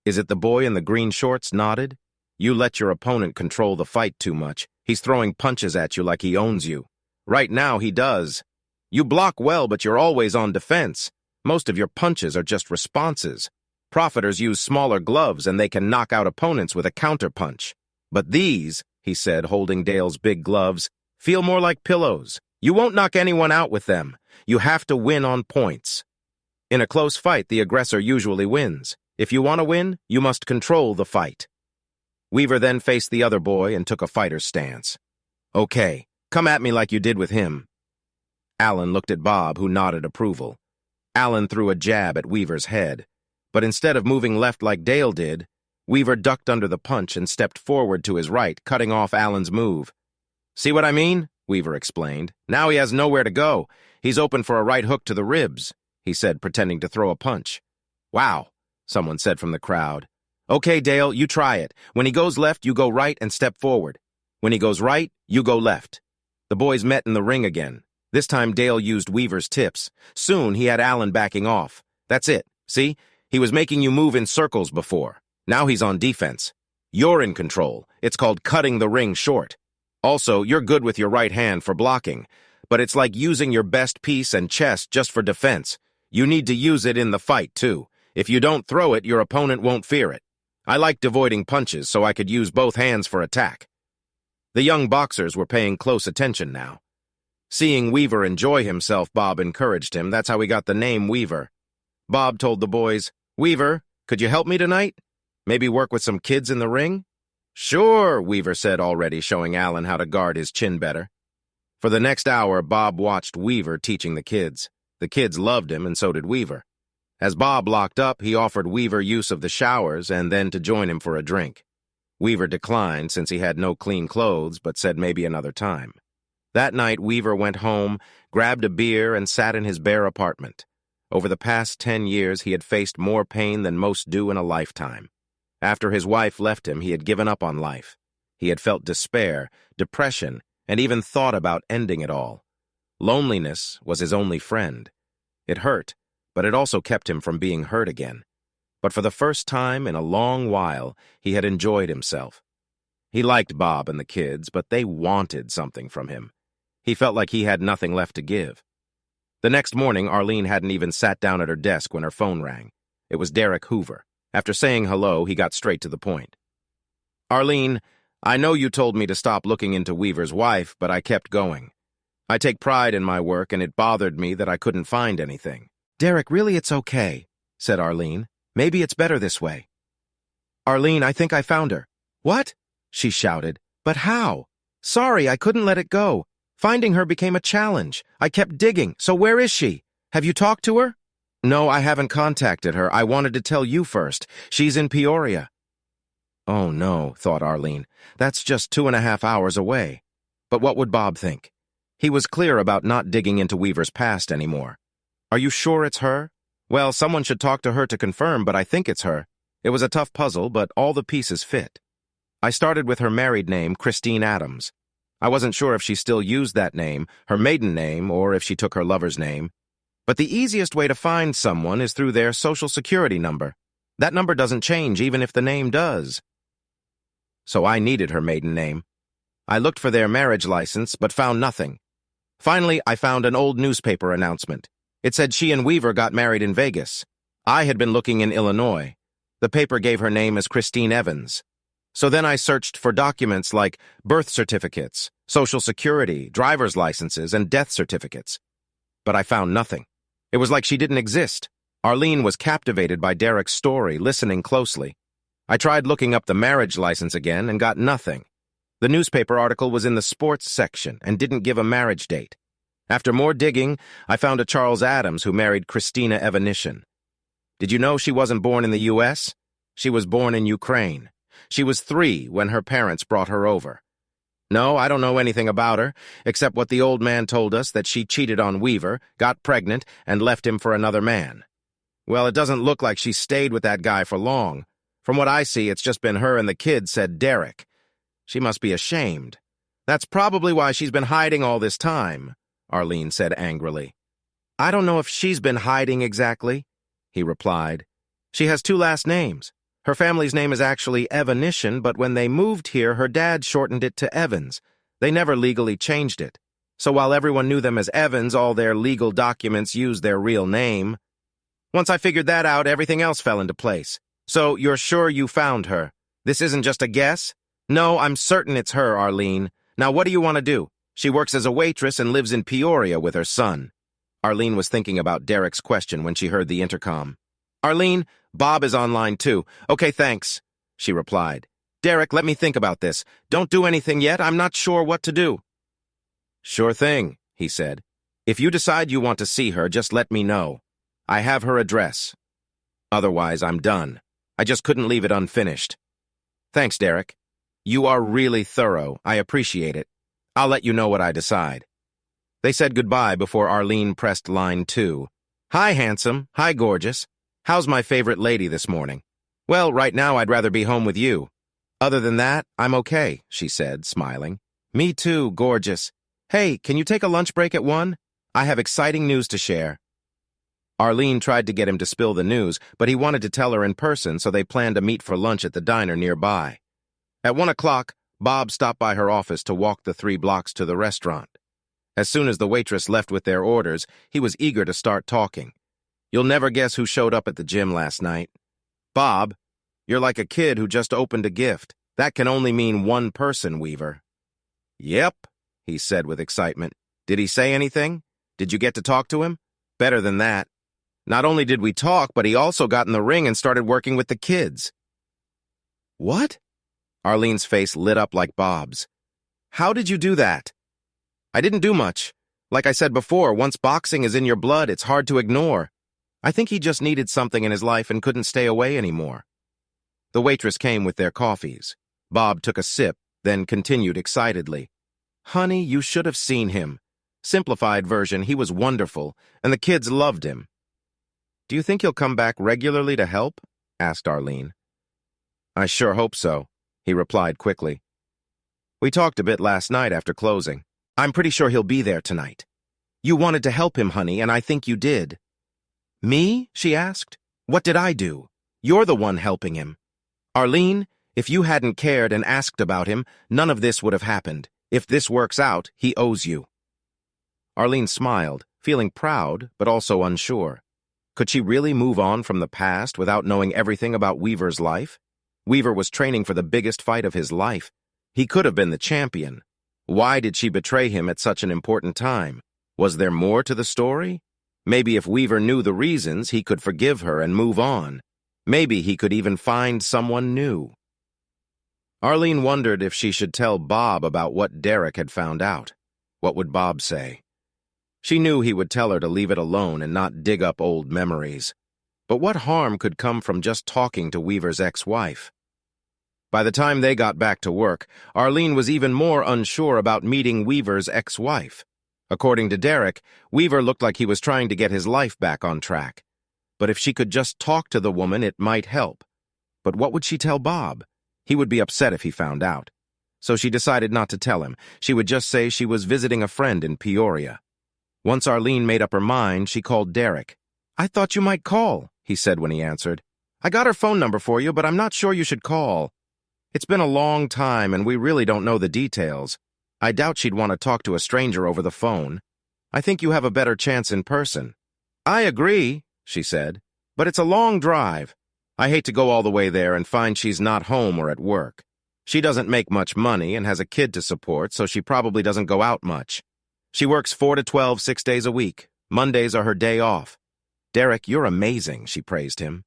A: Is it the boy in the green shorts nodded? "You let your opponent control the fight too much. He's throwing punches at you like he owns you. Right now, he does. You block well, but you're always on defense. Most of your punches are just responses. Profiters use smaller gloves and they can knock out opponents with a counterpunch. But these," he said, holding Dale's big gloves, "feel more like pillows. You won't knock anyone out with them. You have to win on points. In a close fight, the aggressor usually wins. If you want to win, you must control the fight." Weaver then faced the other boy and took a fighter's stance. "Okay, come at me like you did with him." Alan looked at Bob, who nodded approval. Alan threw a jab at Weaver's head, but instead of moving left like Dale did, Weaver ducked under the punch and stepped forward to his right, cutting off Alan's move. "See what I mean?" Weaver explained. "Now he has nowhere to go. He's open for a right hook to the ribs," he said, pretending to throw a punch. "Wow," someone said from the crowd. "Okay, Dale, you try it. When he goes left, you go right and step forward. When he goes right, you go left." The boys met in the ring again. This time Dale used Weaver's tips. Soon he had Alan backing off. "That's it. See? He was making you move in circles before. Now he's on defense. You're in control. It's called cutting the ring short. Also, you're good with your right hand for blocking, but it's like using your best piece and chest just for defense. You need to use it in the fight, too. If you don't throw it, your opponent won't fear it. I liked avoiding punches so I could use both hands for attack." The young boxers were paying close attention now. Seeing Weaver enjoy himself, Bob encouraged him. That's how he got the name Weaver. Bob told the boys, "Weaver, could you help me tonight? Maybe work with some kids in the ring?" "Sure," Weaver said, already showing Alan how to guard his chin better. For the next hour, Bob watched Weaver teaching the kids. The kids loved him, and so did Weaver. As Bob locked up, he offered Weaver use of the showers and then to join him for a drink. Weaver declined since he had no clean clothes, but said maybe another time. That night, Weaver went home, grabbed a beer, and sat in his bare apartment. Over the past 10 years, he had faced more pain than most do in a lifetime. After his wife left him, he had given up on life. He had felt despair, depression, and even thought about ending it all. Loneliness was his only friend. It hurt, but it also kept him from being hurt again. But for the first time in a long while, he had enjoyed himself. He liked Bob and the kids, but they wanted something from him. He felt like he had nothing left to give. The next morning, Arlene hadn't even sat down at her desk when her phone rang. It was Derek Hoover. After saying hello, he got straight to the point. Arlene, I know you told me to stop looking into Weaver's wife, but I kept going. I take pride in my work, and it bothered me that I couldn't find anything. Derek, really, it's okay, said Arlene. Maybe it's better this way. Arlene, I think I found her. What? She shouted. But how? Sorry, I couldn't let it go. Finding her became a challenge. I kept digging, so where is she? Have you talked to her? No, I haven't contacted her. I wanted to tell you first. She's in Peoria. Oh no, thought Arlene. That's just 2.5 hours away. But what would Bob think? He was clear about not digging into Weaver's past anymore. Are you sure it's her? Well, someone should talk to her to confirm, but I think it's her. It was a tough puzzle, but all the pieces fit. I started with her married name, Christine Adams. I wasn't sure if she still used that name, her maiden name, or if she took her lover's name. But the easiest way to find someone is through their social security number. That number doesn't change even if the name does. So I needed her maiden name. I looked for their marriage license, but found nothing. Finally, I found an old newspaper announcement. It said she and Weaver got married in Vegas. I had been looking in Illinois. The paper gave her name as Christine Evans. So then I searched for documents like birth certificates, social security, driver's licenses, and death certificates. But I found nothing. It was like she didn't exist. Arlene was captivated by Derek's story, listening closely. I tried looking up the marriage license again and got nothing. The newspaper article was in the sports section and didn't give a marriage date. After more digging, I found a Charles Adams who married Christina Evanishin. Did you know she wasn't born in the U.S.? She was born in Ukraine. She was 3 when her parents brought her over. No, I don't know anything about her, except what the old man told us, that she cheated on Weaver, got pregnant, and left him for another man. Well, it doesn't look like she stayed with that guy for long. From what I see, it's just been her and the kid, said Derek. She must be ashamed. That's probably why she's been hiding all this time, Arlene said angrily. I don't know if she's been hiding exactly, he replied. She has 2 last names. Her family's name is actually Evanishin, but when they moved here, her dad shortened it to Evans. They never legally changed it. So while everyone knew them as Evans, all their legal documents used their real name. Once I figured that out, everything else fell into place. So you're sure you found her? This isn't just a guess? No, I'm certain it's her, Arlene. Now what do you want to do? She works as a waitress and lives in Peoria with her son. Arlene was thinking about Derek's question when she heard the intercom. Arlene, Bob is online too. Okay, thanks, she replied. Derek, let me think about this. Don't do anything yet. I'm not sure what to do. Sure thing, he said. If you decide you want to see her, just let me know. I have her address. Otherwise, I'm done. I just couldn't leave it unfinished. Thanks, Derek. You are really thorough. I appreciate it. I'll let you know what I decide. They said goodbye before Arlene pressed line 2. Hi, handsome. Hi, gorgeous. How's my favorite lady this morning? Well, right now I'd rather be home with you. Other than that, I'm okay, she said, smiling. Me too, gorgeous. Hey, can you take a lunch break at 1? I have exciting news to share. Arlene tried to get him to spill the news, but he wanted to tell her in person, so they planned to meet for lunch at the diner nearby. At 1 o'clock, Bob stopped by her office to walk the 3 blocks to the restaurant. As soon as the waitress left with their orders, he was eager to start talking. You'll never guess who showed up at the gym last night. Bob, you're like a kid who just opened a gift. That can only mean one person, Weaver. Yep, he said with excitement. Did he say anything? Did you get to talk to him? Better than that. Not only did we talk, but he also got in the ring and started working with the kids. What? Arlene's face lit up like Bob's. How did you do that? I didn't do much. Like I said before, once boxing is in your blood, it's hard to ignore. I think he just needed something in his life and couldn't stay away anymore. The waitress came with their coffees. Bob took a sip, then continued excitedly. Honey, you should have seen him. Simplified version, he was wonderful, and the kids loved him. Do you think he'll come back regularly to help? Asked Arlene. I sure hope so, he replied quickly. We talked a bit last night after closing. I'm pretty sure he'll be there tonight. You wanted to help him, honey, and I think you did. Me? She asked. What did I do? You're the one helping him. Arlene, if you hadn't cared and asked about him, none of this would have happened. If this works out, he owes you. Arlene smiled, feeling proud but also unsure. Could she really move on from the past without knowing everything about Weaver's life? Weaver was training for the biggest fight of his life. He could have been the champion. Why did she betray him at such an important time? Was there more to the story? Maybe if Weaver knew the reasons, he could forgive her and move on. Maybe he could even find someone new. Arlene wondered if she should tell Bob about what Derek had found out. What would Bob say? She knew he would tell her to leave it alone and not dig up old memories. But what harm could come from just talking to Weaver's ex-wife? By the time they got back to work, Arlene was even more unsure about meeting Weaver's ex-wife. According to Derek, Weaver looked like he was trying to get his life back on track. But if she could just talk to the woman, it might help. But what would she tell Bob? He would be upset if he found out. So she decided not to tell him. She would just say she was visiting a friend in Peoria. Once Arlene made up her mind, she called Derek. "I thought you might call," he said when he answered. "I got her phone number for you, but I'm not sure you should call. It's been a long time, and we really don't know the details. I doubt she'd want to talk to a stranger over the phone. I think you have a better chance in person." "I agree," she said, "but it's a long drive. I hate to go all the way there and find she's not home or at work. She doesn't make much money and has a kid to support, so she probably doesn't go out much. She works 4 to 12, 6 days a week. Mondays are her day off." "Derek, you're amazing," she praised him.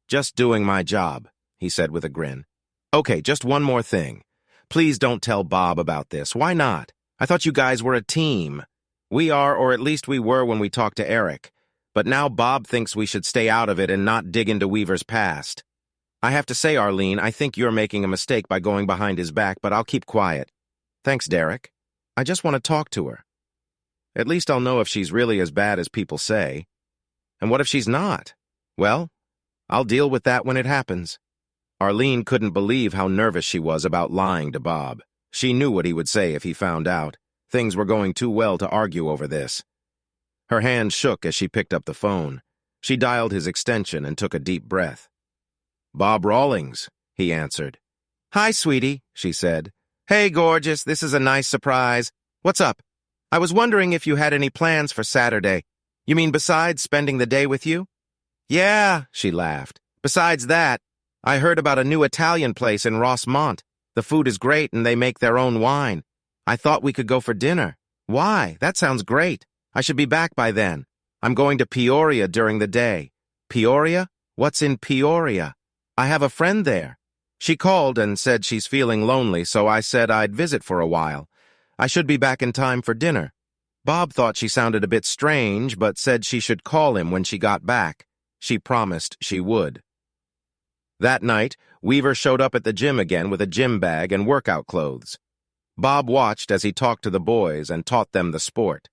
A: "Just doing my job," he said with a grin. "Okay, just one more thing. Please don't tell Bob about this. Why not? I thought you guys were a team." "We are, or at least we were when we talked to Eric. But now Bob thinks we should stay out of it and not dig into Weaver's past. I have to say, Arlene, I think you're making a mistake by going behind his back, but I'll keep quiet." "Thanks, Derek. I just want to talk to her. At least I'll know if she's really as bad as people say. And what if she's not? Well, I'll deal with that when it happens." Arlene couldn't believe how nervous she was about lying to Bob. She knew what he would say if he found out. Things were going too well to argue over this. Her hand shook as she picked up the phone. She dialed his extension and took a deep breath. "Bob Rawlings," he answered. "Hi, sweetie," she said. "Hey, gorgeous, this is a nice surprise. What's up? I was wondering if you had any plans for Saturday. You mean besides spending the day with you?" "Yeah," she laughed. "Besides that, I heard about a new Italian place in Rossmont. The food is great and they make their own wine. I thought we could go for dinner." "Why? That sounds great. I should be back by then. I'm going to Peoria during the day." "Peoria? What's in Peoria?" "I have a friend there. She called and said she's feeling lonely, so I said I'd visit for a while. I should be back in time for dinner." Bob thought she sounded a bit strange, but said she should call him when she got back. She promised she would. That night, Weaver showed up at the gym again with a gym bag and workout clothes. Bob watched as he talked to the boys and taught them the sport.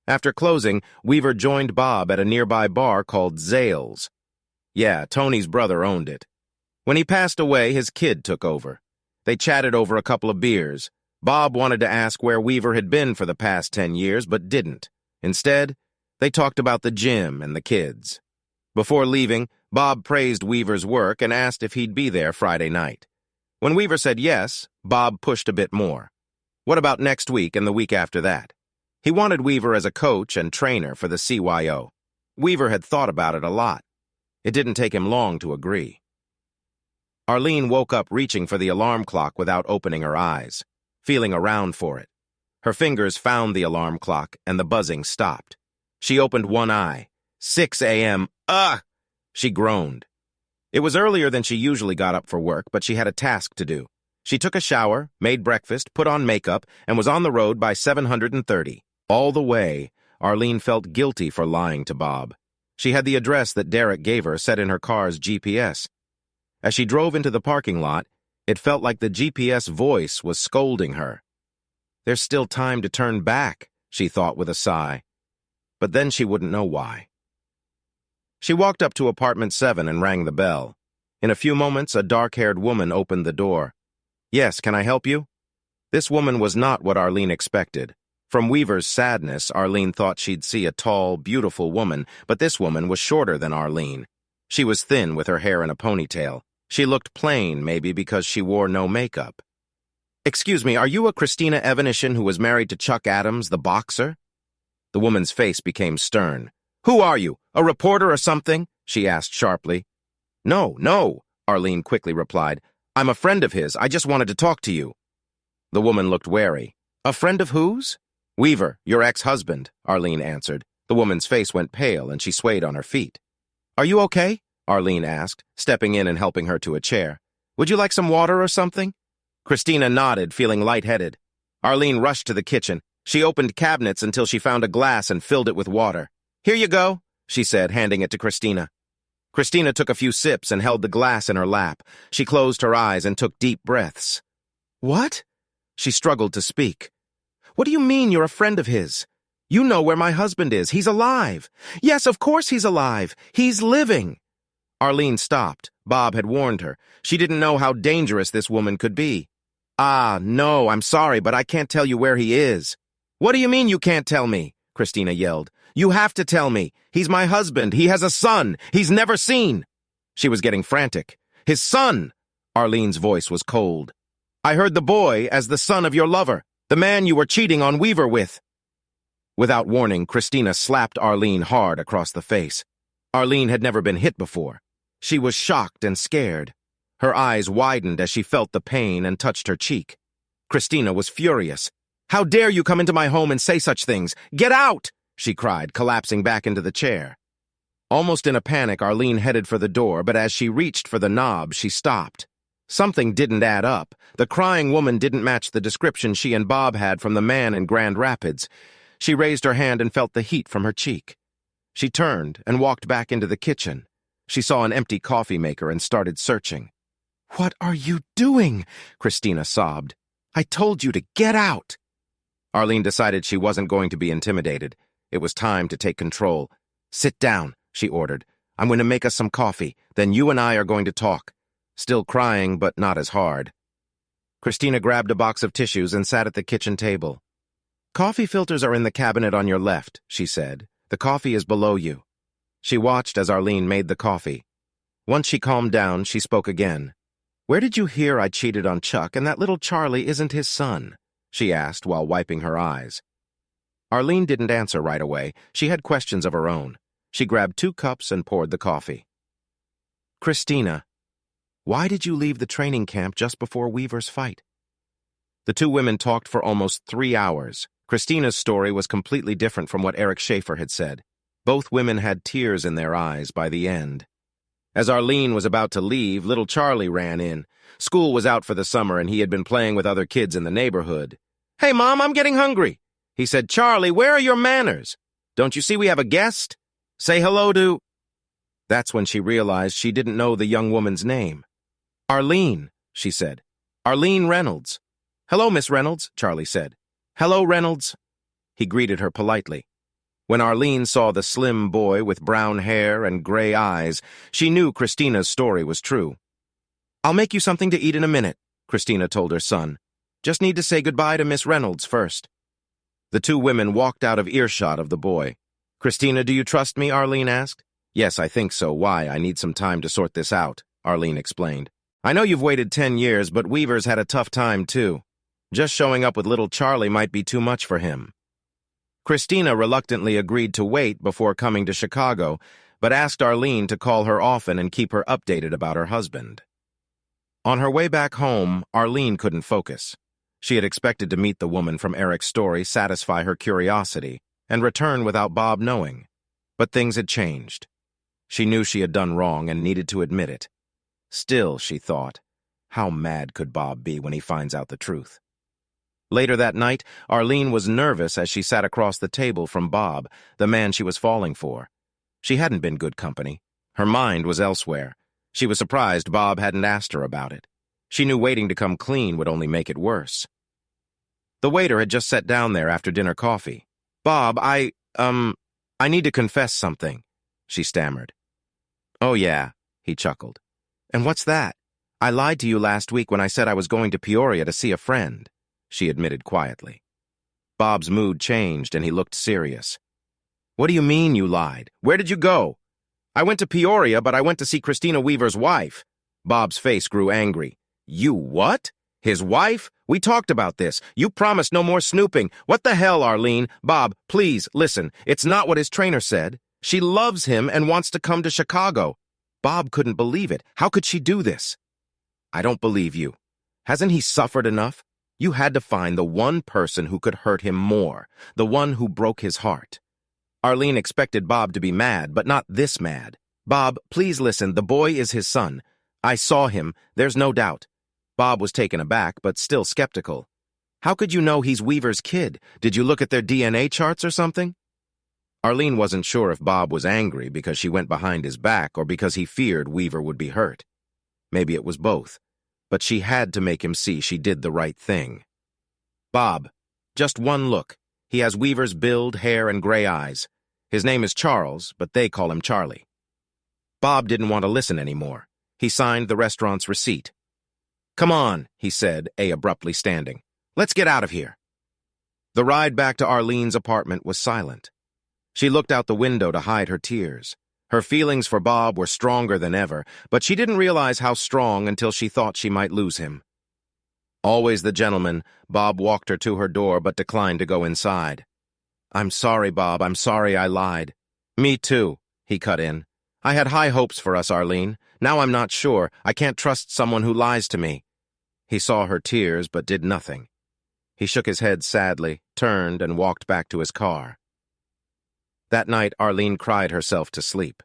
A: After closing, Weaver joined Bob at a nearby bar called Zales. Yeah, Tony's brother owned it. When he passed away, his kid took over. They chatted over a couple of beers. Bob wanted to ask where Weaver had been for the past 10 years, but didn't. Instead, they talked about the gym and the kids. Before leaving, Bob praised Weaver's work and asked if he'd be there Friday night. When Weaver said yes, Bob pushed a bit more. What about next week and the week after that? He wanted Weaver as a coach and trainer for the CYO. Weaver had thought about it a lot. It didn't take him long to agree. Arlene woke up reaching for the alarm clock without opening her eyes, feeling around for it. Her fingers found the alarm clock and the buzzing stopped. She opened one eye. 6 a.m. Ugh! She groaned. It was earlier than she usually got up for work, but she had a task to do. She took a shower, made breakfast, put on makeup, and was on the road by 7:30. All the way, Arlene felt guilty for lying to Bob. She had the address that Derek gave her set in her car's GPS. As she drove into the parking lot, it felt like the GPS voice was scolding her. There's still time to turn back, she thought with a sigh. But then she wouldn't know why. She walked up to apartment 7 and rang the bell. In a few moments, a dark-haired woman opened the door. "Yes, can I help you?" This woman was not what Arlene expected. From Weaver's sadness, Arlene thought she'd see a tall, beautiful woman, but this woman was shorter than Arlene. She was thin with her hair in a ponytail. She looked plain, maybe because she wore no makeup. "Excuse me, are you a Christina Evanishin who was married to Chuck Adams, the boxer?" The woman's face became stern. "Who are you? A reporter or something?" she asked sharply. No, Arlene quickly replied. "I'm a friend of his. I just wanted to talk to you." The woman looked wary. "A friend of whose?" "Weaver, your ex-husband," Arlene answered. The woman's face went pale and she swayed on her feet. "Are you okay?" Arlene asked, stepping in and helping her to a chair. "Would you like some water or something?" Christina nodded, feeling lightheaded. Arlene rushed to the kitchen. She opened cabinets until she found a glass and filled it with water. "Here you go," she said, handing it to Christina. Christina took a few sips and held the glass in her lap. She closed her eyes and took deep breaths. "What?" She struggled to speak. "What do you mean you're a friend of his? You know where my husband is. He's alive." "Yes, of course he's alive. He's living." Arlene stopped. Bob had warned her. She didn't know how dangerous this woman could be. No, I'm sorry, but I can't tell you where he is." "What do you mean you can't tell me?" Christina yelled. "You have to tell me. He's my husband. He has a son he's never seen." She was getting frantic. "His son!" Arlene's voice was cold. "I heard the boy as the son of your lover, the man you were cheating on Weaver with." Without warning, Christina slapped Arlene hard across the face. Arlene had never been hit before. She was shocked and scared. Her eyes widened as she felt the pain and touched her cheek. Christina was furious. "How dare you come into my home and say such things? Get out!" she cried, collapsing back into the chair. Almost in a panic, Arlene headed for the door, but as she reached for the knob, she stopped. Something didn't add up. The crying woman didn't match the description she and Bob had from the man in Grand Rapids. She raised her hand and felt the heat from her cheek. She turned and walked back into the kitchen. She saw an empty coffee maker and started searching. "What are you doing?" Christina sobbed. "I told you to get out." Arlene decided she wasn't going to be intimidated. It was time to take control. "Sit down," she ordered. "I'm going to make us some coffee. Then you and I are going to talk." Still crying, but not as hard. Christina grabbed a box of tissues and sat at the kitchen table. "Coffee filters are in the cabinet on your left," she said. "The coffee is below you." She watched as Arlene made the coffee. Once she calmed down, she spoke again. "Where did you hear I cheated on Chuck and that little Charlie isn't his son?" she asked while wiping her eyes. Arlene didn't answer right away. She had questions of her own. She grabbed 2 cups and poured the coffee. "Christina, why did you leave the training camp just before Weaver's fight?" The 2 women talked for almost 3 hours. Christina's story was completely different from what Eric Schaefer had said. Both women had tears in their eyes by the end. As Arlene was about to leave, little Charlie ran in. School was out for the summer and he had been playing with other kids in the neighborhood. "Hey, Mom, I'm getting hungry," he said. "Charlie, where are your manners? Don't you see we have a guest? Say hello to—" That's when she realized she didn't know the young woman's name. "Arlene," she said. "Arlene Reynolds." "Hello, Miss Reynolds," Charlie said. "Hello, Reynolds." He greeted her politely. When Arlene saw the slim boy with brown hair and gray eyes, she knew Christina's story was true. "I'll make you something to eat in a minute," Christina told her son. "Just need to say goodbye to Miss Reynolds first." The 2 women walked out of earshot of the boy. "Christina, do you trust me?" Arlene asked. "Yes, I think so. Why? I need some time to sort this out," Arlene explained. "I know you've waited 10 years, but Weaver's had a tough time, too. Just showing up with little Charlie might be too much for him." Christina reluctantly agreed to wait before coming to Chicago, but asked Arlene to call her often and keep her updated about her husband. On her way back home, Arlene couldn't focus. She had expected to meet the woman from Eric's story, satisfy her curiosity, and return without Bob knowing. But things had changed. She knew she had done wrong and needed to admit it. Still, she thought, how mad could Bob be when he finds out the truth? Later that night, Arlene was nervous as she sat across the table from Bob, the man she was falling for. She hadn't been good company. Her mind was elsewhere. She was surprised Bob hadn't asked her about it. She knew waiting to come clean would only make it worse. The waiter had just sat down there after dinner coffee. "Bob, I need to confess something," she stammered. "Oh, yeah," he chuckled. "And what's that?" "I lied to you last week when I said I was going to Peoria to see a friend," she admitted quietly. Bob's mood changed and he looked serious. "What do you mean you lied? Where did you go?" "I went to Peoria, but I went to see Christina Weaver's wife." Bob's face grew angry. "You what? His wife? We talked about this. You promised no more snooping. What the hell, Arlene? Bob, please, listen. It's not what his trainer said. She loves him and wants to come to Chicago. Bob couldn't believe it. How could she do this? I don't believe you. Hasn't he suffered enough? You had to find the one person who could hurt him more, the one who broke his heart. Arlene expected Bob to be mad, but not this mad. Bob, please listen. The boy is his son. I saw him. There's no doubt. Bob was taken aback, but still skeptical. How could you know he's Weaver's kid? Did you look at their DNA charts or something? Arlene wasn't sure if Bob was angry because she went behind his back or because he feared Weaver would be hurt. Maybe it was both, but she had to make him see she did the right thing. Bob, just one look. He has Weaver's build, hair, and gray eyes. His name is Charles, but they call him Charlie. Bob didn't want to listen anymore. He signed the restaurant's receipt. Come on, he said, abruptly standing. Let's get out of here. The ride back to Arlene's apartment was silent. She looked out the window to hide her tears. Her feelings for Bob were stronger than ever, but she didn't realize how strong until she thought she might lose him. Always the gentleman, Bob walked her to her door but declined to go inside. I'm sorry, Bob. I'm sorry I lied. Me too, he cut in. I had high hopes for us, Arlene. Now I'm not sure. I can't trust someone who lies to me. He saw her tears but did nothing. He shook his head sadly, turned, and walked back to his car. That night, Arlene cried herself to sleep.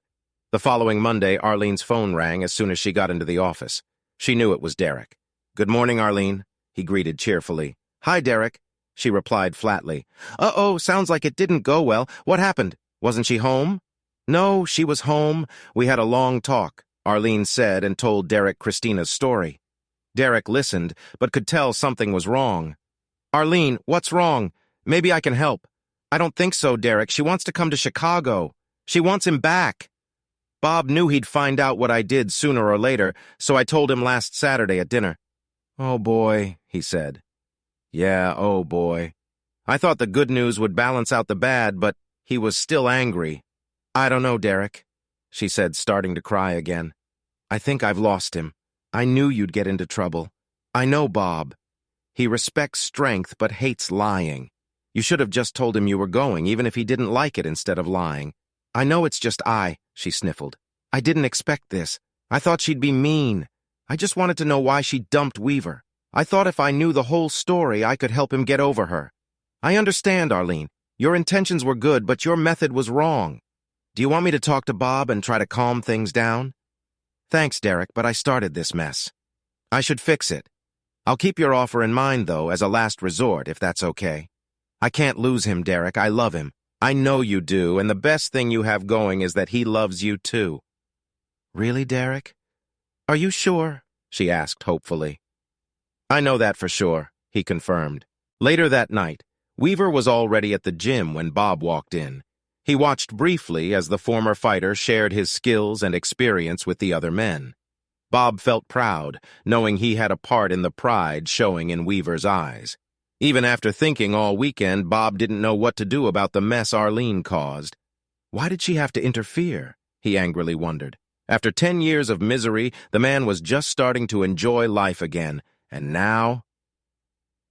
A: The following Monday, Arlene's phone rang as soon as she got into the office. She knew it was Derek. Good morning, Arlene, he greeted cheerfully. Hi, Derek, she replied flatly. Uh-oh, sounds like it didn't go well. What happened? Wasn't she home? No, she was home. We had a long talk, Arlene said and told Derek Christina's story. Derek listened, but could tell something was wrong. Arlene, what's wrong? Maybe I can help. I don't think so, Derek. She wants to come to Chicago. She wants him back. Bob knew he'd find out what I did sooner or later, so I told him last Saturday at dinner. Oh, boy, he said. Yeah, oh, boy. I thought the good news would balance out the bad, but he was still angry. I don't know, Derek, she said, starting to cry again. I think I've lost him. I knew you'd get into trouble. I know Bob. He respects strength but hates lying. You should have just told him you were going, even if he didn't like it, instead of lying. I know it's just she sniffled. I didn't expect this. I thought she'd be mean. I just wanted to know why she dumped Weaver. I thought if I knew the whole story, I could help him get over her. I understand, Arlene. Your intentions were good, but your method was wrong. Do you want me to talk to Bob and try to calm things down? Thanks, Derek, but I started this mess. I should fix it. I'll keep your offer in mind, though, as a last resort, if that's okay. I can't lose him, Derek. I love him. I know you do, and the best thing you have going is that he loves you, too. Really, Derek? Are you sure? She asked hopefully. I know that for sure, he confirmed. Later that night, Weaver was already at the gym when Bob walked in. He watched briefly as the former fighter shared his skills and experience with the other men. Bob felt proud, knowing he had a part in the pride showing in Weaver's eyes. Even after thinking all weekend, Bob didn't know what to do about the mess Arlene caused. Why did she have to interfere? He angrily wondered. After 10 years of misery, the man was just starting to enjoy life again, and now...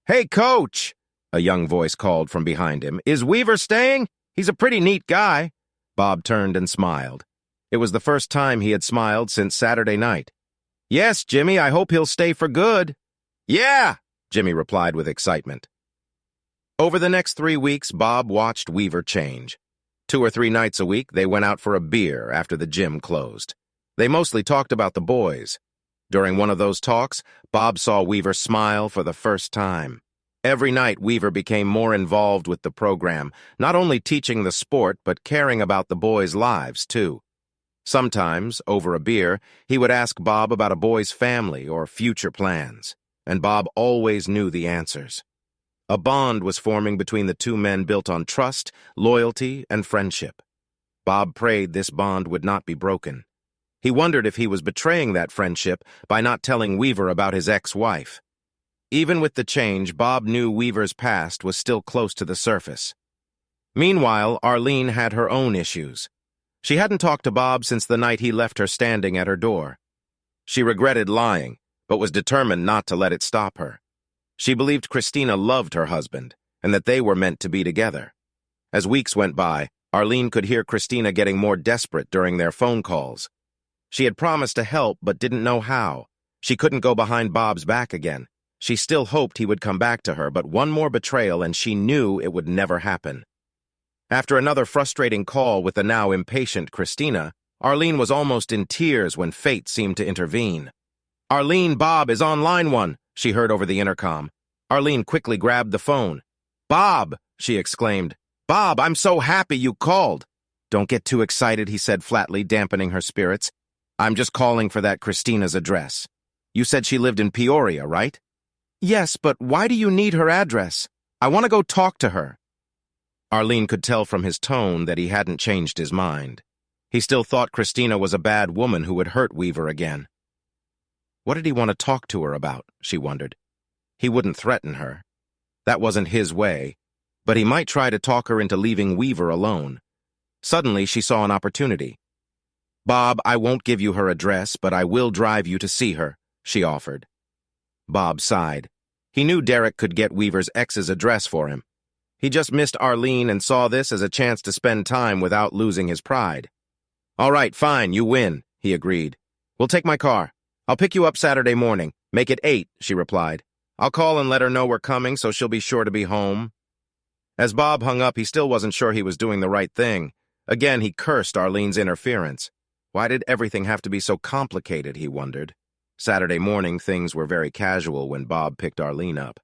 A: Hey, Coach! A young voice called from behind him. Is Weaver staying? He's a pretty neat guy. Bob turned and smiled. It was the first time he had smiled since Saturday night. Yes, Jimmy, I hope he'll stay for good. Yeah, Jimmy replied with excitement. Over the next 3 weeks, Bob watched Weaver change. 2 or 3 nights a week, they went out for a beer after the gym closed. They mostly talked about the boys. During one of those talks, Bob saw Weaver smile for the first time. Every night, Weaver became more involved with the program, not only teaching the sport, but caring about the boys' lives, too. Sometimes, over a beer, he would ask Bob about a boy's family or future plans, and Bob always knew the answers. A bond was forming between the two men built on trust, loyalty, and friendship. Bob prayed this bond would not be broken. He wondered if he was betraying that friendship by not telling Weaver about his ex-wife. Even with the change, Bob knew Weaver's past was still close to the surface. Meanwhile, Arlene had her own issues. She hadn't talked to Bob since the night he left her standing at her door. She regretted lying, but was determined not to let it stop her. She believed Christina loved her husband and that they were meant to be together. As weeks went by, Arlene could hear Christina getting more desperate during their phone calls. She had promised to help but didn't know how. She couldn't go behind Bob's back again. She still hoped he would come back to her, but one more betrayal and she knew it would never happen. After another frustrating call with the now impatient Christina, Arlene was almost in tears when fate seemed to intervene. "Arlene, Bob is on line 1, she heard over the intercom. Arlene quickly grabbed the phone. "Bob," she exclaimed. "Bob, I'm so happy you called." "Don't get too excited," he said flatly, dampening her spirits. "I'm just calling for that Christina's address. You said she lived in Peoria, right?" "Yes, but why do you need her address? I want to go talk to her." Arlene could tell from his tone that he hadn't changed his mind. He still thought Christina was a bad woman who would hurt Weaver again. What did he want to talk to her about, she wondered. He wouldn't threaten her. That wasn't his way, but he might try to talk her into leaving Weaver alone. Suddenly, she saw an opportunity. "Bob, I won't give you her address, but I will drive you to see her," she offered. Bob sighed. He knew Derek could get Weaver's ex's address for him. He just missed Arlene and saw this as a chance to spend time without losing his pride. "All right, fine, you win," he agreed. "We'll take my car. I'll pick you up Saturday morning. Make it 8, she replied. "I'll call and let her know we're coming so she'll be sure to be home." As Bob hung up, he still wasn't sure he was doing the right thing. Again, he cursed Arlene's interference. Why did everything have to be so complicated, he wondered. Saturday morning, things were very casual when Bob picked Arlene up.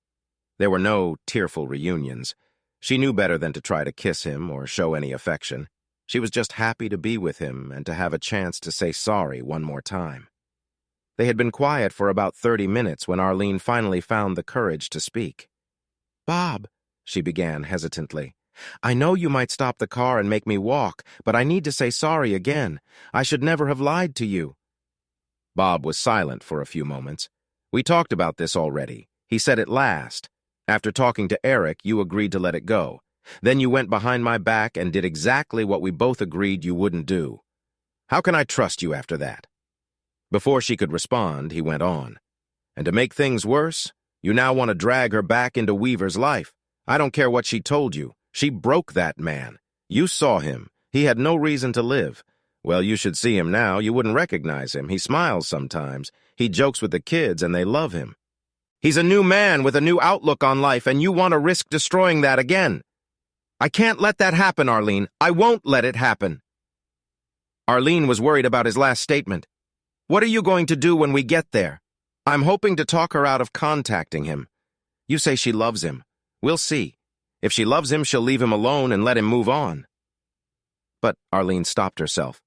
A: There were no tearful reunions. She knew better than to try to kiss him or show any affection. She was just happy to be with him and to have a chance to say sorry one more time. They had been quiet for about 30 minutes when Arlene finally found the courage to speak. "Bob," she began hesitantly, "I know you might stop the car and make me walk, but I need to say sorry again. I should never have lied to you." Bob was silent for a few moments. "We talked about this already," he said at last. "After talking to Eric, you agreed to let it go. Then you went behind my back and did exactly what we both agreed you wouldn't do. How can I trust you after that?" Before she could respond, he went on. "And to make things worse, you now want to drag her back into Weaver's life. I don't care what she told you. She broke that man. You saw him. He had no reason to live. Well, you should see him now. You wouldn't recognize him. He smiles sometimes. He jokes with the kids, and they love him. He's a new man with a new outlook on life, and you want to risk destroying that again. I can't let that happen, Arlene. I won't let it happen." Arlene was worried about his last statement. "What are you going to do when we get there?" "I'm hoping to talk her out of contacting him. You say she loves him. We'll see. If she loves him, she'll leave him alone and let him move on." But Arlene stopped herself.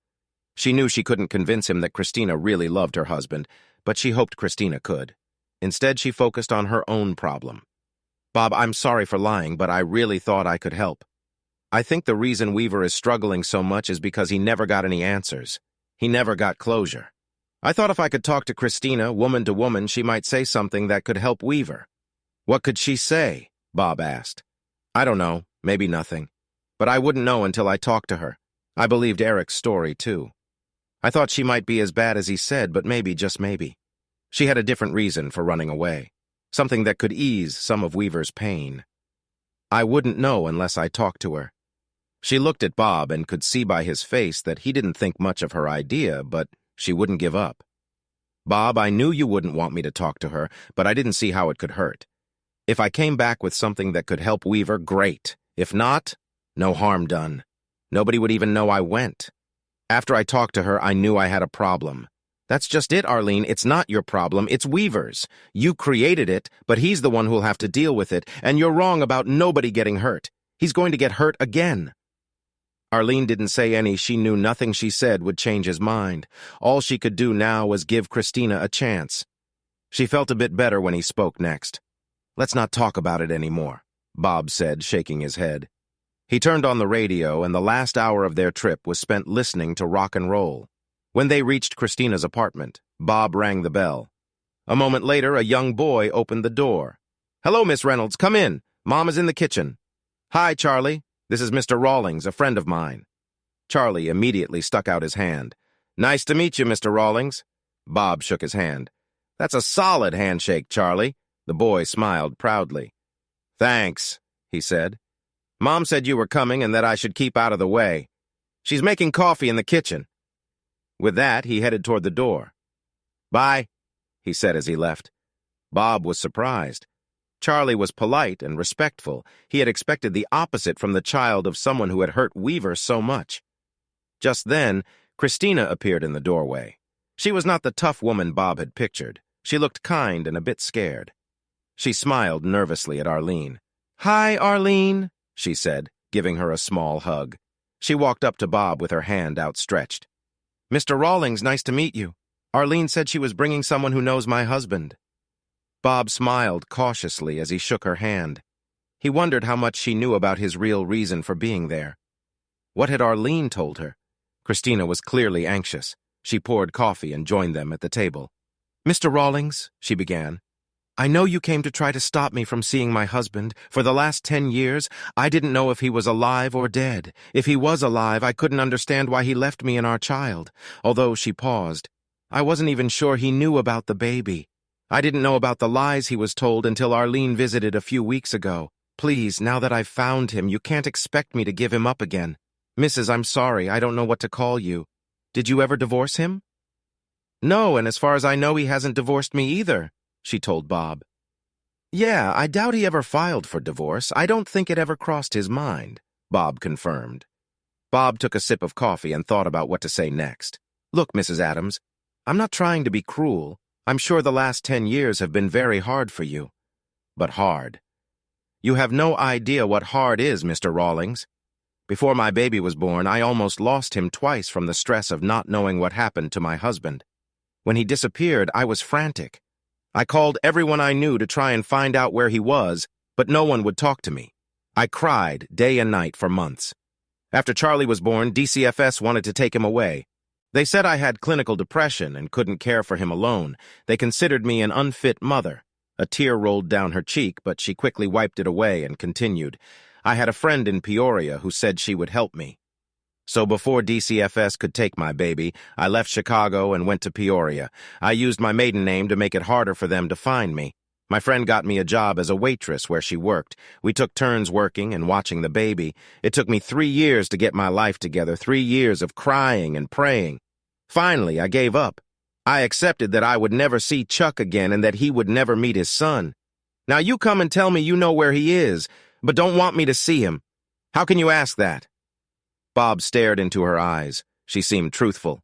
A: She knew she couldn't convince him that Christina really loved her husband, but she hoped Christina could. Instead, she focused on her own problem. "Bob, I'm sorry for lying, but I really thought I could help. I think the reason Weaver is struggling so much is because he never got any answers. He never got closure. I thought if I could talk to Christina, woman to woman, she might say something that could help Weaver." "What could she say?" Bob asked. "I don't know, maybe nothing. But I wouldn't know until I talked to her. I believed Eric's story, too. I thought she might be as bad as he said, but maybe, just maybe. She had a different reason for running away, something that could ease some of Weaver's pain. I wouldn't know unless I talked to her." She looked at Bob and could see by his face that he didn't think much of her idea, but she wouldn't give up. "Bob, I knew you wouldn't want me to talk to her, but I didn't see how it could hurt. If I came back with something that could help Weaver, great. If not, no harm done. Nobody would even know I went. After I talked to her, I knew I had a problem. That's just it, Arlene. It's not your problem. It's Weaver's. You created it, but he's the one who'll have to deal with it, and you're wrong about nobody getting hurt. He's going to get hurt again." Arlene didn't say any. She knew nothing she said would change his mind. All she could do now was give Christina a chance. She felt a bit better when he spoke next. "Let's not talk about it anymore," Bob said, shaking his head. He turned on the radio, and the last hour of their trip was spent listening to rock and roll. When they reached Christina's apartment, Bob rang the bell. A moment later, a young boy opened the door. "Hello, Miss Reynolds. Come in. Mom is in the kitchen." "Hi, Charlie. This is Mr. Rawlings, a friend of mine." Charlie immediately stuck out his hand. "Nice to meet you, Mr. Rawlings." Bob shook his hand. "That's a solid handshake, Charlie. The boy smiled proudly. "Thanks," he said. "Mom said you were coming and that I should keep out of the way. She's making coffee in the kitchen." With that, he headed toward the door. "Bye," he said as he left. Bob was surprised. Charlie was polite and respectful. He had expected the opposite from the child of someone who had hurt Weaver so much. Just then, Christina appeared in the doorway. She was not the tough woman Bob had pictured. She looked kind and a bit scared. She smiled nervously at Arlene. "Hi, Arlene," she said, giving her a small hug. She walked up to Bob with her hand outstretched. "Mr. Rawlings, nice to meet you. Arlene said she was bringing someone who knows my husband." Bob smiled cautiously as he shook her hand. He wondered how much she knew about his real reason for being there. What had Arlene told her? Christina was clearly anxious. She poured coffee and joined them at the table. "Mr. Rawlings," she began, "I know you came to try to stop me from seeing my husband. For the last 10 years, I didn't know if he was alive or dead. If he was alive, I couldn't understand why he left me and our child." Although she paused, "I wasn't even sure he knew about the baby. I didn't know about the lies he was told until Arlene visited a few weeks ago. Please, now that I've found him, you can't expect me to give him up again. Mrs., I'm sorry, I don't know what to call you. Did you ever divorce him?" "No, and as far as I know, he hasn't divorced me either," she told Bob. "Yeah, I doubt he ever filed for divorce. I don't think it ever crossed his mind," Bob confirmed. Bob took a sip of coffee and thought about what to say next. "Look, Mrs. Adams, I'm not trying to be cruel. I'm sure the last 10 years have been very hard for you. But hard. You have no idea what hard is, Mr. Rawlings. Before my baby was born, I almost lost him twice from the stress of not knowing what happened to my husband. When he disappeared, I was frantic. I called everyone I knew to try and find out where he was, but no one would talk to me. I cried day and night for months. After Charlie was born, DCFS wanted to take him away. They said I had clinical depression and couldn't care for him alone. They considered me an unfit mother. A tear rolled down her cheek, but she quickly wiped it away and continued. I had a friend in Peoria who said she would help me. So before DCFS could take my baby, I left Chicago and went to Peoria. I used my maiden name to make it harder for them to find me. My friend got me a job as a waitress where she worked. We took turns working and watching the baby. It took me 3 years to get my life together, 3 years of crying and praying. Finally, I gave up. I accepted that I would never see Chuck again and that he would never meet his son. Now you come and tell me you know where he is, but don't want me to see him. How can you ask that?" Bob stared into her eyes. She seemed truthful.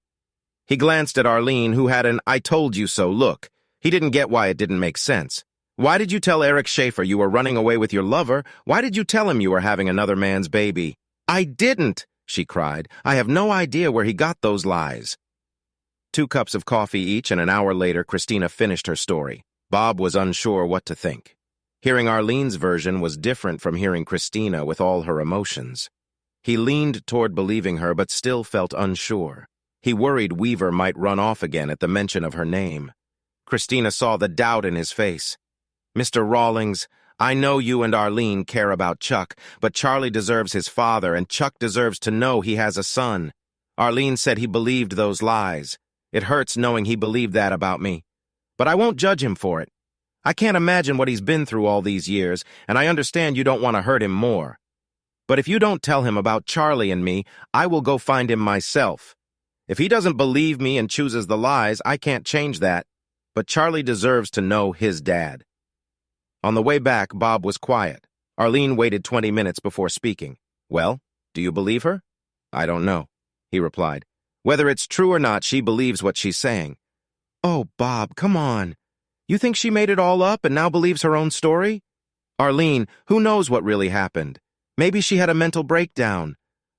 A: He glanced at Arlene, who had an "I told you so" look. He didn't get why it didn't make sense. "Why did you tell Eric Schaefer you were running away with your lover? Why did you tell him you were having another man's baby?" "I didn't," she cried. "I have no idea where he got those lies." 2 cups of coffee each, and an hour later, Christina finished her story. Bob was unsure what to think. Hearing Arlene's version was different from hearing Christina with all her emotions. He leaned toward believing her, but still felt unsure. He worried Weaver might run off again at the mention of her name. Christina saw the doubt in his face. "Mr. Rawlings, I know you and Arlene care about Chuck, but Charlie deserves his father, and Chuck deserves to know he has a son. Arlene said he believed those lies. It hurts knowing he believed that about me. But I won't judge him for it. I can't imagine what he's been through all these years, and I understand you don't want to hurt him more. But if you don't tell him about Charlie and me, I will go find him myself. If he doesn't believe me and chooses the lies, I can't change that. But Charlie deserves to know his dad." On the way back, Bob was quiet. Arlene waited 20 minutes before speaking. "Well, do you believe her?" "I don't know," he replied. "Whether it's true or not, she believes what she's saying." "Oh, Bob, come on. You think she made it all up and now believes her own story?" "Arlene, who knows what really happened? Maybe she had a mental breakdown.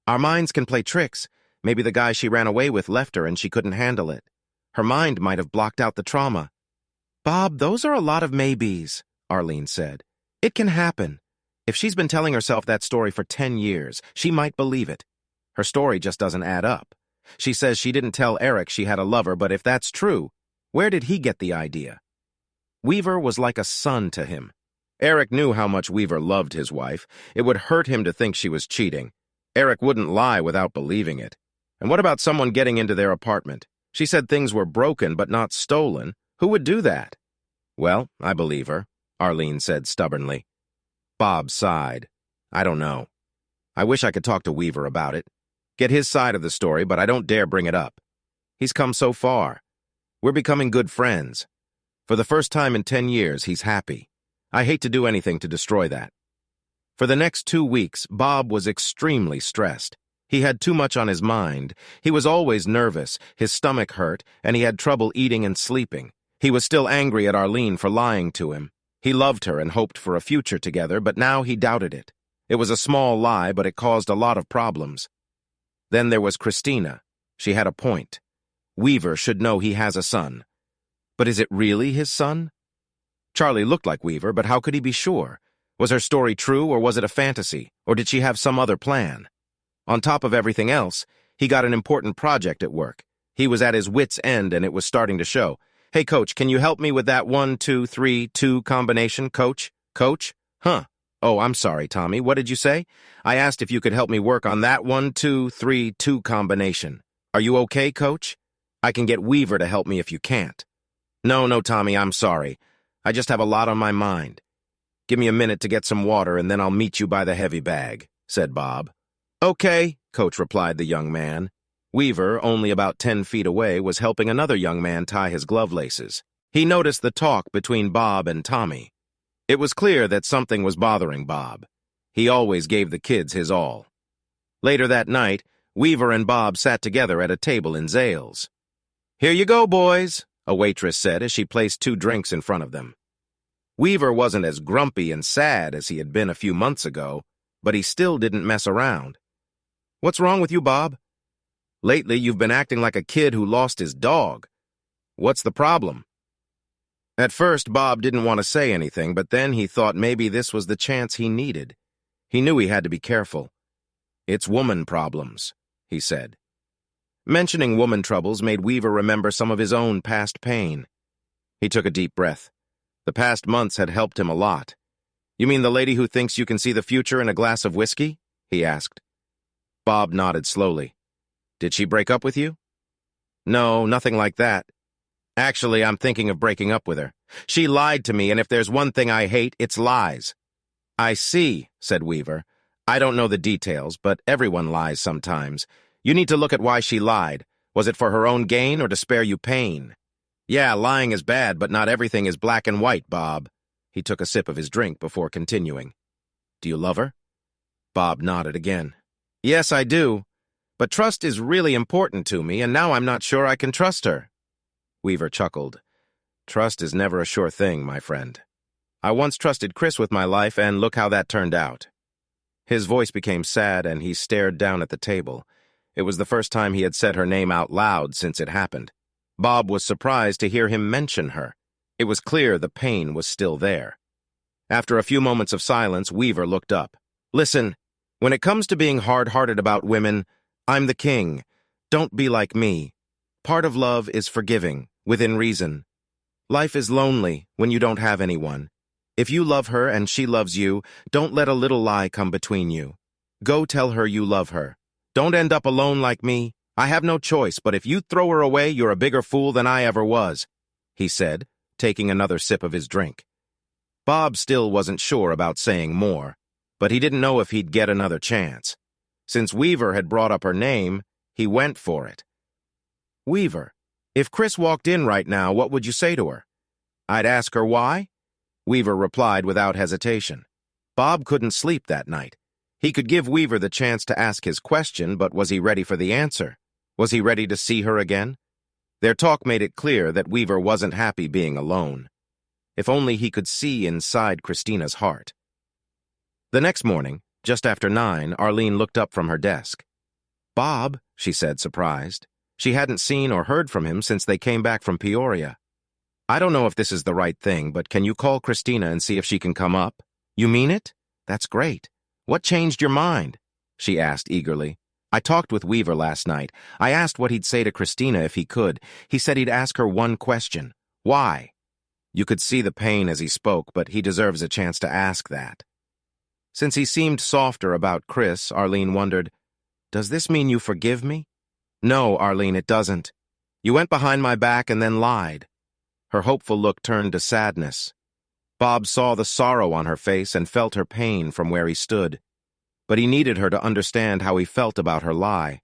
A: Our minds can play tricks. Maybe the guy she ran away with left her and she couldn't handle it. Her mind might have blocked out the trauma." "Bob, those are a lot of maybes," Arlene said. "It can happen. If she's been telling herself that story for 10 years, she might believe it. Her story just doesn't add up. She says she didn't tell Eric she had a lover, but if that's true, where did he get the idea?" Weaver was like a son to him. Eric knew how much Weaver loved his wife. It would hurt him to think she was cheating. Eric wouldn't lie without believing it. And what about someone getting into their apartment? She said things were broken but not stolen. Who would do that? "Well, I believe her. Arlene said stubbornly. Bob sighed. I don't know. I wish I could talk to Weaver about it. Get his side of the story, but I don't dare bring it up. He's come so far. We're becoming good friends. For the first time in 10 years, he's happy. I hate to do anything to destroy that. For the next 2 weeks, Bob was extremely stressed. He had too much on his mind. He was always nervous, his stomach hurt, and he had trouble eating and sleeping. He was still angry at Arlene for lying to him. He loved her and hoped for a future together, but now he doubted it. It was a small lie, but it caused a lot of problems. Then there was Christina. She had a point. Weaver should know he has a son. But is it really his son? Charlie looked like Weaver, but how could he be sure? Was her story true, or was it a fantasy? Or did she have some other plan? On top of everything else, he got an important project at work. He was at his wit's end, and it was starting to show. Hey, Coach, can you help me with that 1-2-3-2 combination, Coach? Coach? Huh. Oh, I'm sorry, Tommy. What did you say? I asked if you could help me work on that 1-2-3-2 combination. Are you okay, Coach? I can get Weaver to help me if you can't. No, Tommy, I'm sorry. I just have a lot on my mind. Give me a minute to get some water, and then I'll meet you by the heavy bag, said Bob. Okay, Coach replied the young man. Weaver, only about 10 feet away, was helping another young man tie his glove laces. He noticed the talk between Bob and Tommy. It was clear that something was bothering Bob. He always gave the kids his all. Later that night, Weaver and Bob sat together at a table in Zales. Here you go, boys, a waitress said as she placed 2 drinks in front of them. Weaver wasn't as grumpy and sad as he had been a few months ago, but he still didn't mess around. What's wrong with you, Bob? Lately, you've been acting like a kid who lost his dog. What's the problem? At first, Bob didn't want to say anything, but then he thought maybe this was the chance he needed. He knew he had to be careful. It's woman problems, he said. Mentioning woman troubles made Weaver remember some of his own past pain. He took a deep breath. The past months had helped him a lot. You mean the lady who thinks you can see the future in a glass of whiskey? He asked. Bob nodded slowly. Did she break up with you? No, nothing like that. Actually, I'm thinking of breaking up with her. She lied to me, and if there's one thing I hate, it's lies. I see, said Weaver. I don't know the details, but everyone lies sometimes. You need to look at why she lied. Was it for her own gain or to spare you pain? Yeah, lying is bad, but not everything is black and white, Bob. He took a sip of his drink before continuing. Do you love her? Bob nodded again. Yes, I do. But trust is really important to me, and now I'm not sure I can trust her. Weaver chuckled. Trust is never a sure thing, my friend. I once trusted Chris with my life, and look how that turned out. His voice became sad, and he stared down at the table. It was the first time he had said her name out loud since it happened. Bob was surprised to hear him mention her. It was clear the pain was still there. After a few moments of silence, Weaver looked up. Listen, when it comes to being hard-hearted about women, I'm the king. Don't be like me. Part of love is forgiving, within reason. Life is lonely when you don't have anyone. If you love her and she loves you, don't let a little lie come between you. Go tell her you love her. Don't end up alone like me. I have no choice, but if you throw her away, you're a bigger fool than I ever was, he said, taking another sip of his drink. Bob still wasn't sure about saying more, but he didn't know if he'd get another chance. Since Weaver had brought up her name, he went for it. Weaver, if Chris walked in right now, what would you say to her? I'd ask her why? Weaver replied without hesitation. Bob couldn't sleep that night. He could give Weaver the chance to ask his question, but was he ready for the answer? Was he ready to see her again? Their talk made it clear that Weaver wasn't happy being alone. If only he could see inside Christina's heart. The next morning, just after 9, Arlene looked up from her desk. Bob, she said, surprised. She hadn't seen or heard from him since they came back from Peoria. I don't know if this is the right thing, but can you call Christina and see if she can come up? You mean it? That's great. What changed your mind? She asked eagerly. I talked with Weaver last night. I asked what he'd say to Christina if he could. He said he'd ask her one question. Why? You could see the pain as he spoke, but he deserves a chance to ask that. Since he seemed softer about Chris, Arlene wondered, does this mean you forgive me? No, Arlene, it doesn't. You went behind my back and then lied. Her hopeful look turned to sadness. Bob saw the sorrow on her face and felt her pain from where he stood. But he needed her to understand how he felt about her lie.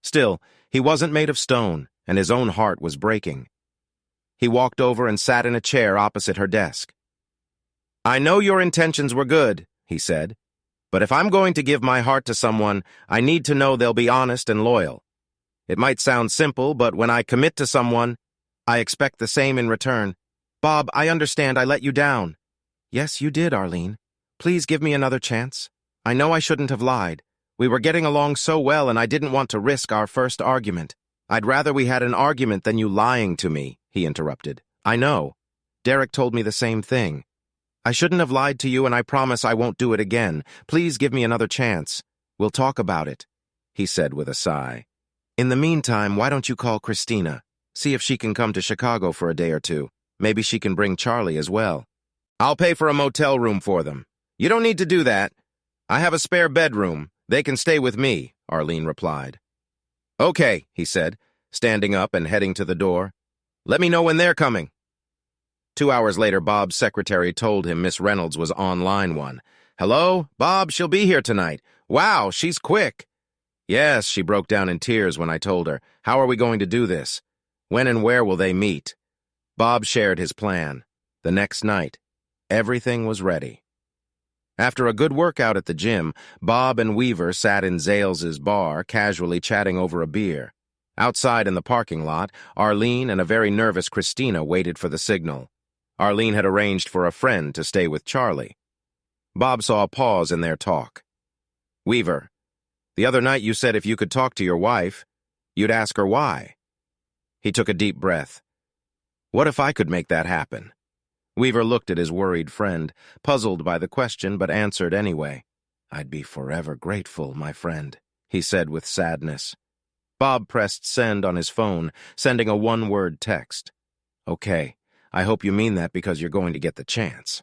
A: Still, he wasn't made of stone, and his own heart was breaking. He walked over and sat in a chair opposite her desk. "I know your intentions were good," he said, "but if I'm going to give my heart to someone, I need to know they'll be honest and loyal. It might sound simple, but when I commit to someone, I expect the same in return. Bob, I understand I let you down." "Yes, you did, Arlene. Please give me another chance. I know I shouldn't have lied. We were getting along so well and I didn't want to risk our first argument." "I'd rather we had an argument than you lying to me," he interrupted. "I know. Derek told me the same thing. I shouldn't have lied to you and I promise I won't do it again. Please give me another chance. We'll talk about it," he said with a sigh. "In the meantime, why don't you call Christina? See if she can come to Chicago for a day or two. Maybe she can bring Charlie as well." "I'll pay for a motel room for them." "You don't need to do that. I have a spare bedroom. They can stay with me," Arlene replied. "Okay," he said, standing up and heading to the door. "Let me know when they're coming." 2 hours later, Bob's secretary told him Miss Reynolds was on line 1. "Hello? Bob, she'll be here tonight. Wow, she's quick." "Yes," she broke down in tears when I told her. "How are we going to do this? When and where will they meet?" Bob shared his plan. The next night, everything was ready. After a good workout at the gym, Bob and Weaver sat in Zales's bar, casually chatting over a beer. Outside in the parking lot, Arlene and a very nervous Christina waited for the signal. Arlene had arranged for a friend to stay with Charlie. Bob saw a pause in their talk. "Weaver, the other night you said if you could talk to your wife, you'd ask her why." He took a deep breath. "What if I could make that happen?" Weaver looked at his worried friend, puzzled by the question, but answered anyway. "I'd be forever grateful, my friend," he said with sadness. Bob pressed send on his phone, sending a one-word text. "Okay, I hope you mean that because you're going to get the chance."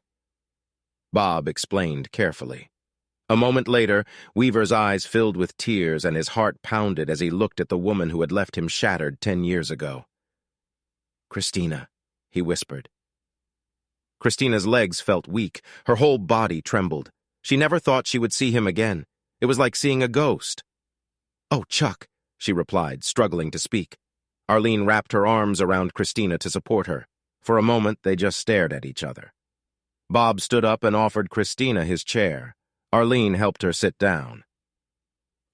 A: Bob explained carefully. A moment later, Weaver's eyes filled with tears and his heart pounded as he looked at the woman who had left him shattered 10 years ago. "Christina," he whispered. Christina's legs felt weak. Her whole body trembled. She never thought she would see him again. It was like seeing a ghost. "Oh, Chuck," she replied, struggling to speak. Arlene wrapped her arms around Christina to support her. For a moment, they just stared at each other. Bob stood up and offered Christina his chair. Arlene helped her sit down.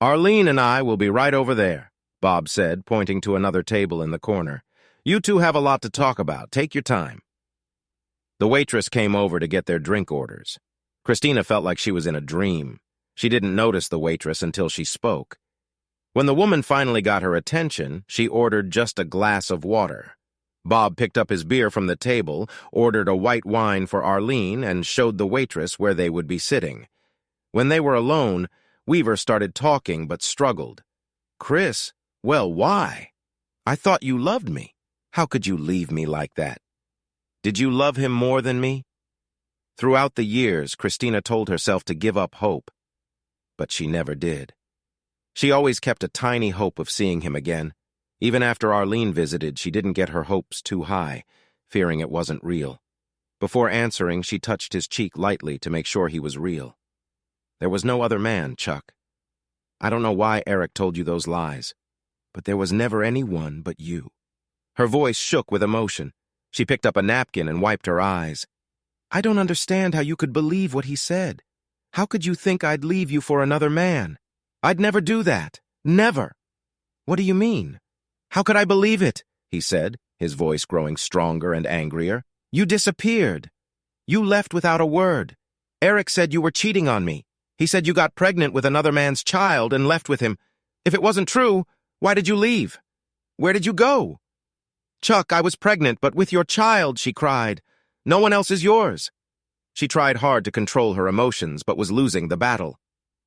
A: "Arlene and I will be right over there," Bob said, pointing to another table in the corner. "You two have a lot to talk about. Take your time." The waitress came over to get their drink orders. Christina felt like she was in a dream. She didn't notice the waitress until she spoke. When the woman finally got her attention, she ordered just a glass of water. Bob picked up his beer from the table, ordered a white wine for Arlene, and showed the waitress where they would be sitting. When they were alone, Weaver started talking but struggled. "Chris, well, why? I thought you loved me. How could you leave me like that? Did you love him more than me?" Throughout the years, Christina told herself to give up hope, but she never did. She always kept a tiny hope of seeing him again. Even after Arlene visited, she didn't get her hopes too high, fearing it wasn't real. Before answering, she touched his cheek lightly to make sure he was real. "There was no other man, Chuck. I don't know why Eric told you those lies, but there was never anyone but you." Her voice shook with emotion. She picked up a napkin and wiped her eyes. "I don't understand how you could believe what he said. How could you think I'd leave you for another man? I'd never do that. Never." "What do you mean? How could I believe it?" he said, his voice growing stronger and angrier. "You disappeared. You left without a word. Eric said you were cheating on me. He said you got pregnant with another man's child and left with him. If it wasn't true, why did you leave? Where did you go?" "Chuck, I was pregnant, but with your child," she cried. "No one else is yours." She tried hard to control her emotions, but was losing the battle.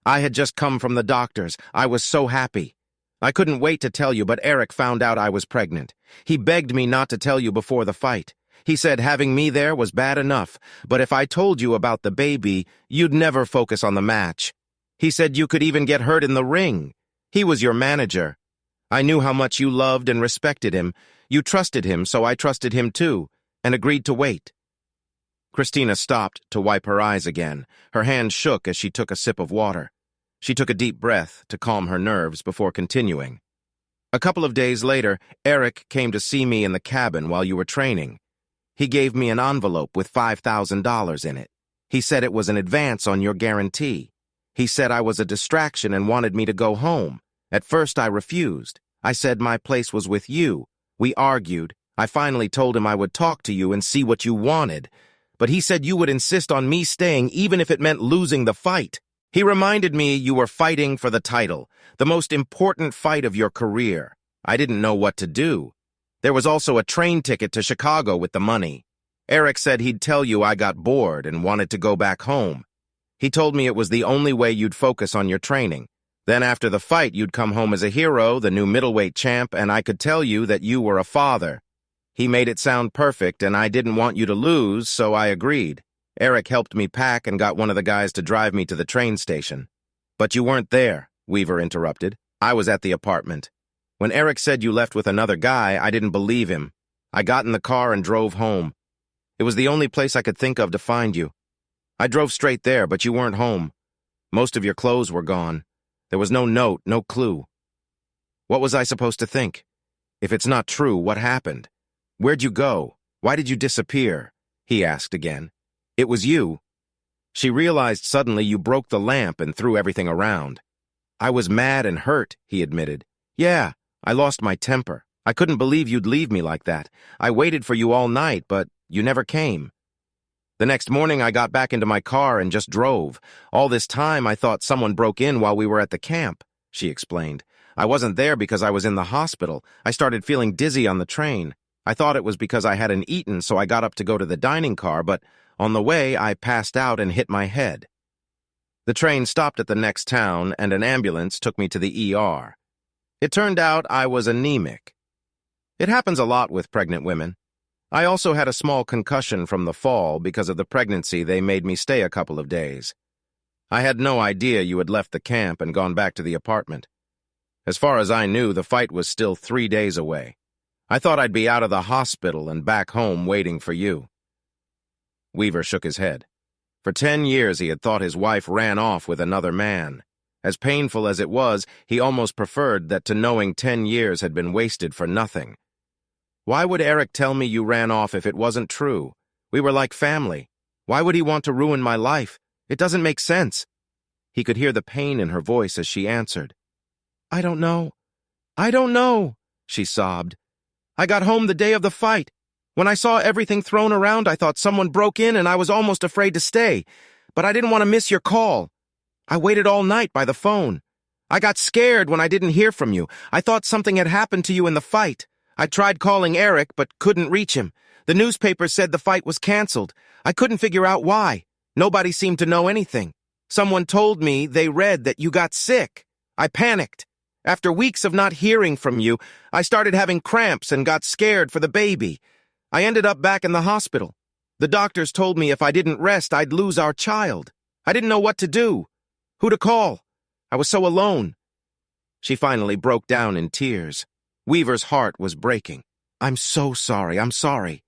A: "I had just come from the doctors. I was so happy. I couldn't wait to tell you, but Eric found out I was pregnant. He begged me not to tell you before the fight. He said having me there was bad enough, but if I told you about the baby, you'd never focus on the match. He said you could even get hurt in the ring. He was your manager. I knew how much you loved and respected him. You trusted him, so I trusted him too, and agreed to wait." Christina stopped to wipe her eyes again. Her hand shook as she took a sip of water. She took a deep breath to calm her nerves before continuing. A couple of days later, Eric came to see me in the cabin while you were training. He gave me an envelope with $5,000 in it. He said it was an advance on your guarantee. He said I was a distraction and wanted me to go home. At first I refused. I said my place was with you. We argued. I finally told him I would talk to you and see what you wanted. But he said you would insist on me staying even if it meant losing the fight. He reminded me you were fighting for the title, the most important fight of your career. I didn't know what to do. There was also a train ticket to Chicago with the money. Eric said he'd tell you I got bored and wanted to go back home. He told me it was the only way you'd focus on your training. Then after the fight, you'd come home as a hero, the new middleweight champ, and I could tell you that you were a father. He made it sound perfect, and I didn't want you to lose, so I agreed. Eric helped me pack and got one of the guys to drive me to the train station. But you weren't there, Weaver interrupted. I was at the apartment. When Eric said you left with another guy, I didn't believe him. I got in the car and drove home. It was the only place I could think of to find you. I drove straight there, but you weren't home. Most of your clothes were gone. There was no note, no clue. What was I supposed to think? If it's not true, what happened? Where'd you go? Why did you disappear? He asked again. It was you. She realized suddenly you broke the lamp and threw everything around. I was mad and hurt, he admitted. Yeah, I lost my temper. I couldn't believe you'd leave me like that. I waited for you all night, but you never came. The next morning I got back into my car and just drove. All this time I thought someone broke in while we were at the camp, she explained. I wasn't there because I was in the hospital. I started feeling dizzy on the train. I thought it was because I hadn't eaten, so I got up to go to the dining car, but on the way, I passed out and hit my head. The train stopped at the next town, and an ambulance took me to the ER. It turned out I was anemic. It happens a lot with pregnant women. I also had a small concussion from the fall. Because of the pregnancy, they made me stay a couple of days. I had no idea you had left the camp and gone back to the apartment. As far as I knew, the fight was still 3 days away. I thought I'd be out of the hospital and back home waiting for you. Weaver shook his head. For 10 years he had thought his wife ran off with another man. As painful as it was, he almost preferred that to knowing 10 years had been wasted for nothing. Why would Eric tell me you ran off if it wasn't true? We were like family. Why would he want to ruin my life? It doesn't make sense. He could hear the pain in her voice as she answered. I don't know. I don't know, she sobbed. I got home the day of the fight. When I saw everything thrown around, I thought someone broke in and I was almost afraid to stay. But I didn't want to miss your call. I waited all night by the phone. I got scared when I didn't hear from you. I thought something had happened to you in the fight. I tried calling Eric, but couldn't reach him. The newspaper said the fight was canceled. I couldn't figure out why. Nobody seemed to know anything. Someone told me they read that you got sick. I panicked. After weeks of not hearing from you, I started having cramps and got scared for the baby. I ended up back in the hospital. The doctors told me if I didn't rest, I'd lose our child. I didn't know what to do, who to call. I was so alone. She finally broke down in tears. Weaver's heart was breaking. I'm so sorry, I'm sorry,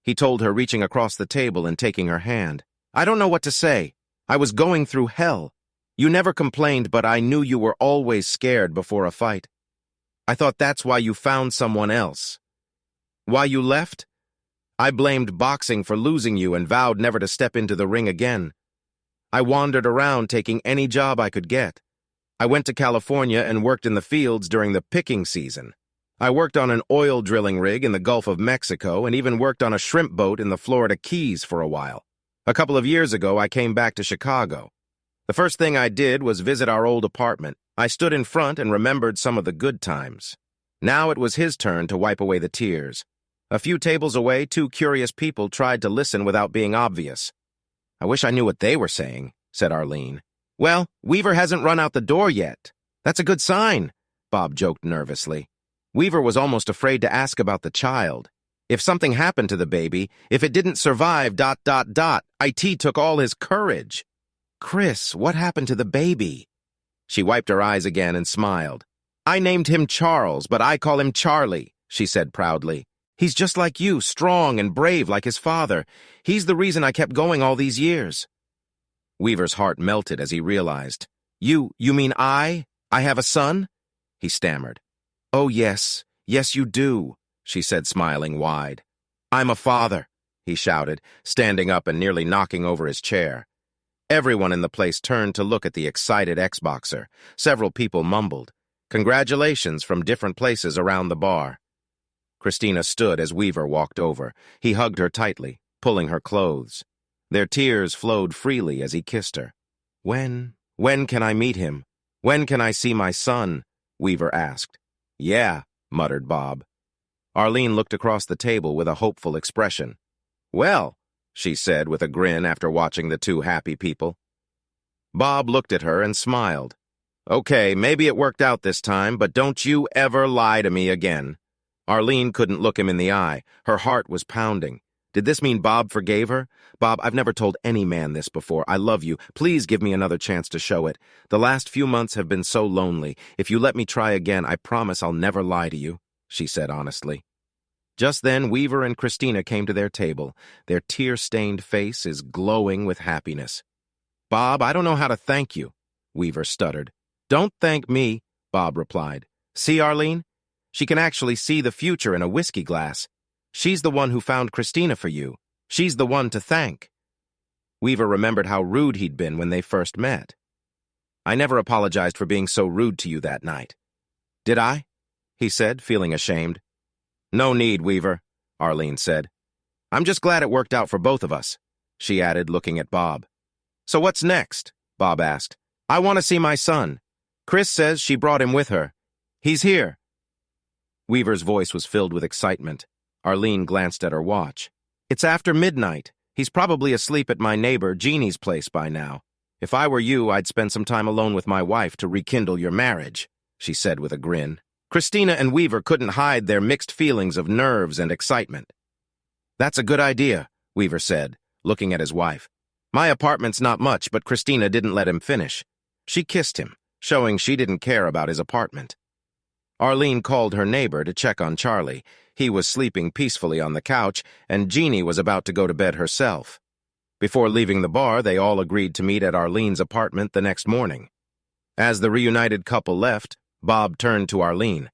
A: he told her, reaching across the table and taking her hand. I don't know what to say. I was going through hell. You never complained, but I knew you were always scared before a fight. I thought that's why you found someone else. Why you left? I blamed boxing for losing you and vowed never to step into the ring again. I wandered around taking any job I could get. I went to California and worked in the fields during the picking season. I worked on an oil drilling rig in the Gulf of Mexico and even worked on a shrimp boat in the Florida Keys for a while. A couple of years ago, I came back to Chicago. The first thing I did was visit our old apartment. I stood in front and remembered some of the good times. Now it was his turn to wipe away the tears. A few tables away, 2 curious people tried to listen without being obvious. I wish I knew what they were saying, said Arlene. Well, Weaver hasn't run out the door yet. That's a good sign, Bob joked nervously. Weaver was almost afraid to ask about the child. If something happened to the baby, if it didn't survive, ... IT took all his courage. Chris, what happened to the baby? She wiped her eyes again and smiled. I named him Charles, but I call him Charlie, she said proudly. He's just like you, strong and brave like his father. He's the reason I kept going all these years." Weaver's heart melted as he realized. You mean I have a son?" he stammered. "Oh, yes, yes you do," she said, smiling wide. "I'm a father," he shouted, standing up and nearly knocking over his chair. Everyone in the place turned to look at the excited ex-boxer. Several people mumbled, "Congratulations," from different places around the bar. Christina stood as Weaver walked over. He hugged her tightly, pulling her clothes. Their tears flowed freely as he kissed her. When can I meet him? When can I see my son?" Weaver asked. "Yeah," muttered Bob. Arlene looked across the table with a hopeful expression. "Well," she said with a grin after watching the two happy people. Bob looked at her and smiled. "Okay, maybe it worked out this time, but don't you ever lie to me again." Arlene couldn't look him in the eye. Her heart was pounding. Did this mean Bob forgave her? "Bob, I've never told any man this before. I love you. Please give me another chance to show it. The last few months have been so lonely. If you let me try again, I promise I'll never lie to you," she said honestly. Just then, Weaver and Christina came to their table. Their tear-stained faces glowing with happiness. "Bob, I don't know how to thank you," Weaver stuttered. "Don't thank me," Bob replied. "See, Arlene? She can actually see the future in a whiskey glass. She's the one who found Christina for you. She's the one to thank." Weaver remembered how rude he'd been when they first met. "I never apologized for being so rude to you that night." "Did I?" he said, feeling ashamed. "No need, Weaver," Arlene said. "I'm just glad it worked out for both of us," she added, looking at Bob. "So what's next?" Bob asked. "I want to see my son. Chris says she brought him with her. He's here." Weaver's voice was filled with excitement. Arlene glanced at her watch. "It's after midnight. He's probably asleep at my neighbor Jeannie's place by now. If I were you, I'd spend some time alone with my wife to rekindle your marriage," she said with a grin. Christina and Weaver couldn't hide their mixed feelings of nerves and excitement. "That's a good idea," Weaver said, looking at his wife. "My apartment's not much, but Christina didn't let him finish." She kissed him, showing she didn't care about his apartment. Arlene called her neighbor to check on Charlie. He was sleeping peacefully on the couch, and Jeannie was about to go to bed herself. Before leaving the bar, they all agreed to meet at Arlene's apartment the next morning. As the reunited couple left, Bob turned to Arlene.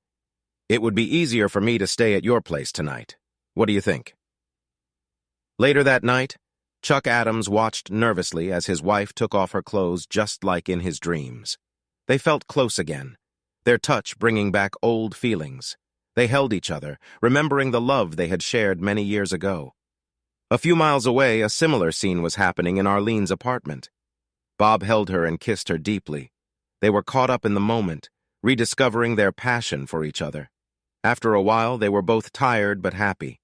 A: "It would be easier for me to stay at your place tonight. What do you think?" Later that night, Chuck Adams watched nervously as his wife took off her clothes just like in his dreams. They felt close again, their touch bringing back old feelings. They held each other, remembering the love they had shared many years ago. A few miles away, a similar scene was happening in Arlene's apartment. Bob held her and kissed her deeply. They were caught up in the moment, rediscovering their passion for each other. After a while, they were both tired but happy.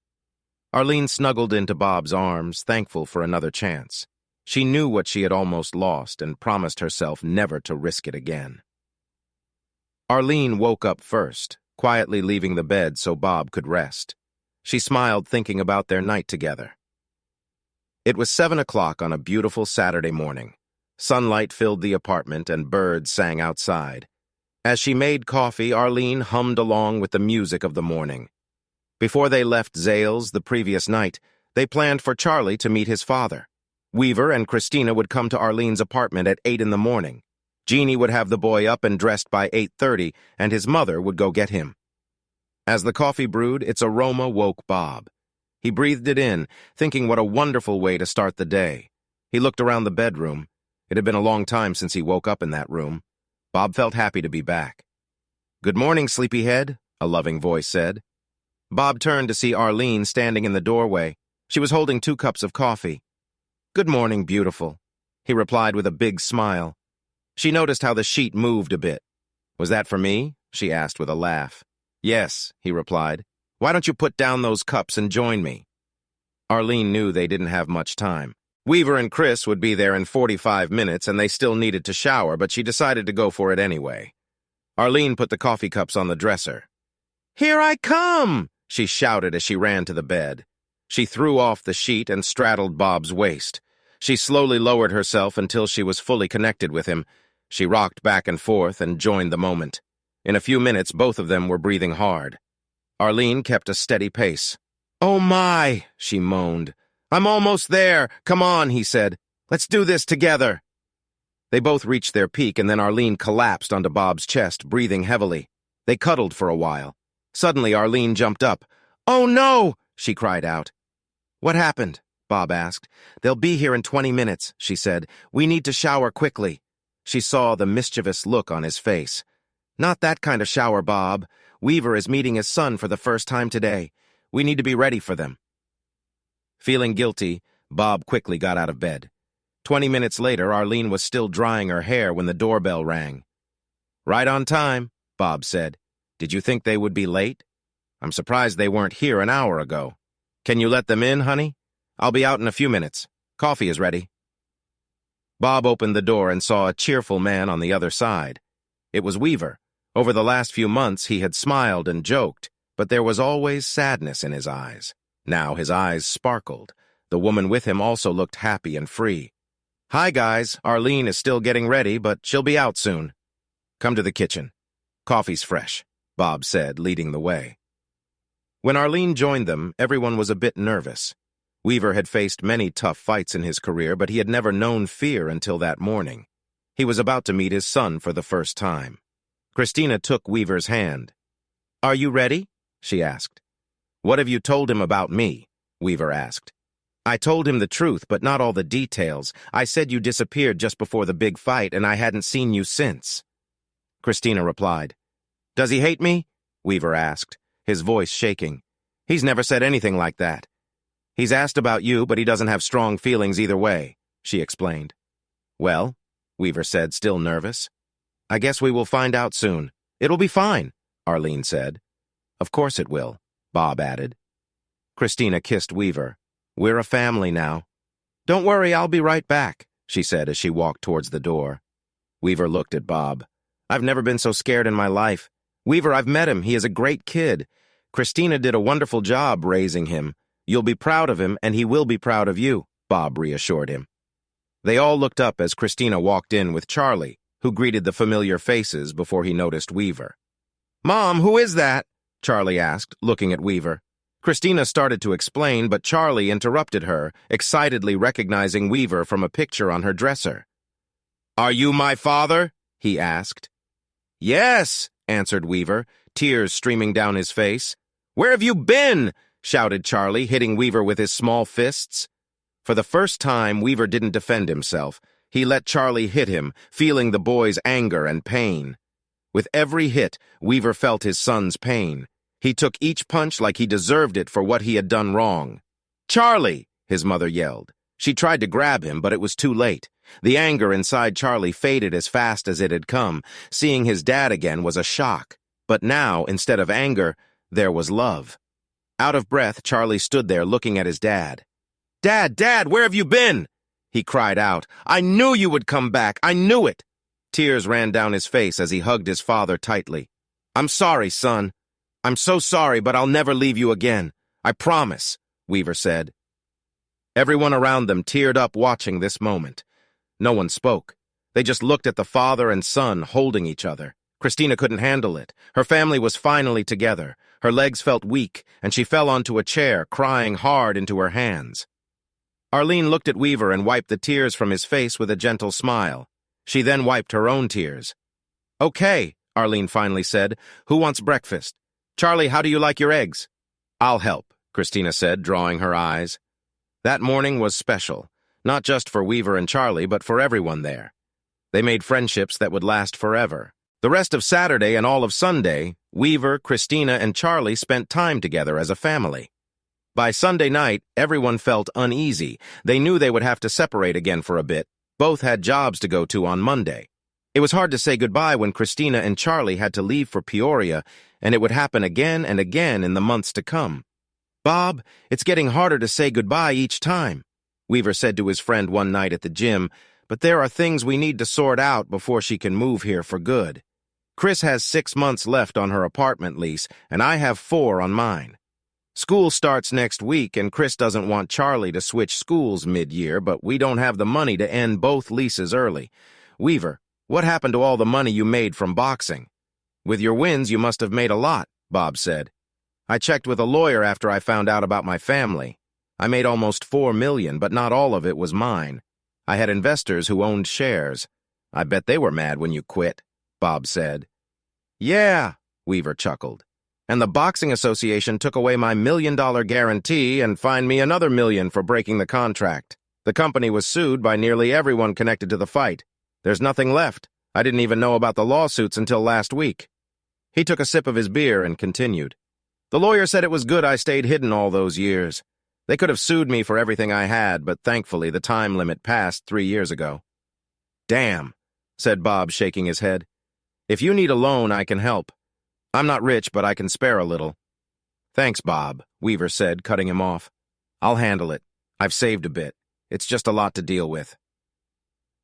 A: Arlene snuggled into Bob's arms, thankful for another chance. She knew what she had almost lost and promised herself never to risk it again. Arlene woke up first, quietly leaving the bed so Bob could rest. She smiled, thinking about their night together. It was 7 o'clock on a beautiful Saturday morning. Sunlight filled the apartment and birds sang outside. As she made coffee, Arlene hummed along with the music of the morning. Before they left Zales the previous night, they planned for Charlie to meet his father. Weaver and Christina would come to Arlene's apartment at 8 in the morning. Jeannie would have the boy up and dressed by 8:30, and his mother would go get him. As the coffee brewed, its aroma woke Bob. He breathed it in, thinking what a wonderful way to start the day. He looked around the bedroom. It had been a long time since he woke up in that room. Bob felt happy to be back. "Good morning, sleepyhead," a loving voice said. Bob turned to see Arlene standing in the doorway. She was holding 2 cups of coffee. "Good morning, beautiful," he replied with a big smile. She noticed how the sheet moved a bit. "Was that for me?" she asked with a laugh. "Yes," he replied. "Why don't you put down those cups and join me?" Arlene knew they didn't have much time. Weaver and Chris would be there in 45 minutes, and they still needed to shower, but she decided to go for it anyway. Arlene put the coffee cups on the dresser. "Here I come!" she shouted as she ran to the bed. She threw off the sheet and straddled Bob's waist. She slowly lowered herself until she was fully connected with him. She rocked back and forth and joined the moment. In a few minutes, both of them were breathing hard. Arlene kept a steady pace. "Oh my," she moaned. "I'm almost there. Come on," he said. "Let's do this together." They both reached their peak, and then Arlene collapsed onto Bob's chest, breathing heavily. They cuddled for a while. Suddenly, Arlene jumped up. "Oh no!" she cried out. "What happened?" Bob asked. "They'll be here in 20 minutes, she said. "We need to shower quickly." She saw the mischievous look on his face. "Not that kind of shower, Bob. Weaver is meeting his son for the first time today. We need to be ready for them." Feeling guilty, Bob quickly got out of bed. 20 minutes later, Arlene was still drying her hair when the doorbell rang. "Right on time," Bob said. "Did you think they would be late? I'm surprised they weren't here an hour ago. Can you let them in, honey? I'll be out in a few minutes. Coffee is ready." Bob opened the door and saw a cheerful man on the other side. It was Weaver. Over the last few months, he had smiled and joked, but there was always sadness in his eyes. Now his eyes sparkled. The woman with him also looked happy and free. "Hi, guys. Arlene is still getting ready, but she'll be out soon. Come to the kitchen. Coffee's fresh," Bob said, leading the way. When Arlene joined them, everyone was a bit nervous. Weaver had faced many tough fights in his career, but he had never known fear until that morning. He was about to meet his son for the first time. Christina took Weaver's hand. "Are you ready?" she asked. "What have you told him about me?" Weaver asked. "I told him the truth, but not all the details. I said you disappeared just before the big fight, and I hadn't seen you since." Christina replied. "Does he hate me?" Weaver asked, his voice shaking. "He's never said anything like that. He's asked about you, but he doesn't have strong feelings either way," she explained. "Well," Weaver said, still nervous, "I guess we will find out soon." "It'll be fine," Arlene said. "Of course it will," Bob added. Christina kissed Weaver. "We're a family now." "Don't worry, I'll be right back," she said as she walked towards the door. Weaver looked at Bob. "I've never been so scared in my life. Weaver, I've met him. He is a great kid. Christina did a wonderful job raising him. You'll be proud of him, and he will be proud of you," Bob reassured him. They all looked up as Christina walked in with Charlie, who greeted the familiar faces before he noticed Weaver. "Mom, who is that?" Charlie asked, looking at Weaver. Christina started to explain, but Charlie interrupted her, excitedly recognizing Weaver from a picture on her dresser. "Are you my father?" he asked. "Yes," answered Weaver, tears streaming down his face. "Where have you been?" shouted Charlie, hitting Weaver with his small fists. For the first time, Weaver didn't defend himself. He let Charlie hit him, feeling the boy's anger and pain. With every hit, Weaver felt his son's pain. He took each punch like he deserved it for what he had done wrong. "Charlie!" his mother yelled. She tried to grab him, but it was too late. The anger inside Charlie faded as fast as it had come. Seeing his dad again was a shock. But now, instead of anger, there was love. Out of breath, Charlie stood there looking at his dad. Dad, where have you been?" he cried out. "I knew you would come back. I knew it." Tears ran down his face as he hugged his father tightly. "I'm sorry, son. I'm so sorry, but I'll never leave you again. I promise," Weaver said. Everyone around them teared up watching this moment. No one spoke. They just looked at the father and son holding each other. Christina couldn't handle it. Her family was finally together. Her legs felt weak, and she fell onto a chair, crying hard into her hands. Arlene looked at Weaver and wiped the tears from his face with a gentle smile. She then wiped her own tears. "Okay," Arlene finally said. "Who wants breakfast? Charlie, how do you like your eggs?" "I'll help," Christina said, drawing her eyes. That morning was special, not just for Weaver and Charlie, but for everyone there. They made friendships that would last forever. The rest of Saturday and all of Sunday, Weaver, Christina, and Charlie spent time together as a family. By Sunday night, everyone felt uneasy. They knew they would have to separate again for a bit. Both had jobs to go to on Monday. It was hard to say goodbye when Christina and Charlie had to leave for Peoria, and it would happen again and again in the months to come. "Bob, it's getting harder to say goodbye each time," Weaver said to his friend one night at the gym, "but there are things we need to sort out before she can move here for good. Chris has 6 months left on her apartment lease, and I have 4 on mine. School starts next week, and Chris doesn't want Charlie to switch schools mid-year, but we don't have the money to end both leases early. Weaver, what happened to all the money you made from boxing?" "With your wins, you must have made a lot," Bob said. I checked with a lawyer after I found out about my family. I made almost $4 million, but not all of it was mine. I had investors who owned shares. I bet they were mad when you quit, Bob said. Yeah, Weaver chuckled. And the Boxing Association took away my $1 million guarantee and fined me another $1 million for breaking the contract. The company was sued by nearly everyone connected to the fight. There's nothing left. I didn't even know about the lawsuits until last week. He took a sip of his beer and continued. The lawyer said it was good I stayed hidden all those years. They could have sued me for everything I had, but thankfully the time limit passed 3 years ago. Damn, said Bob, shaking his head. If you need a loan, I can help. I'm not rich, but I can spare a little. Thanks, Bob, Weaver said, cutting him off. I'll handle it. I've saved a bit. It's just a lot to deal with.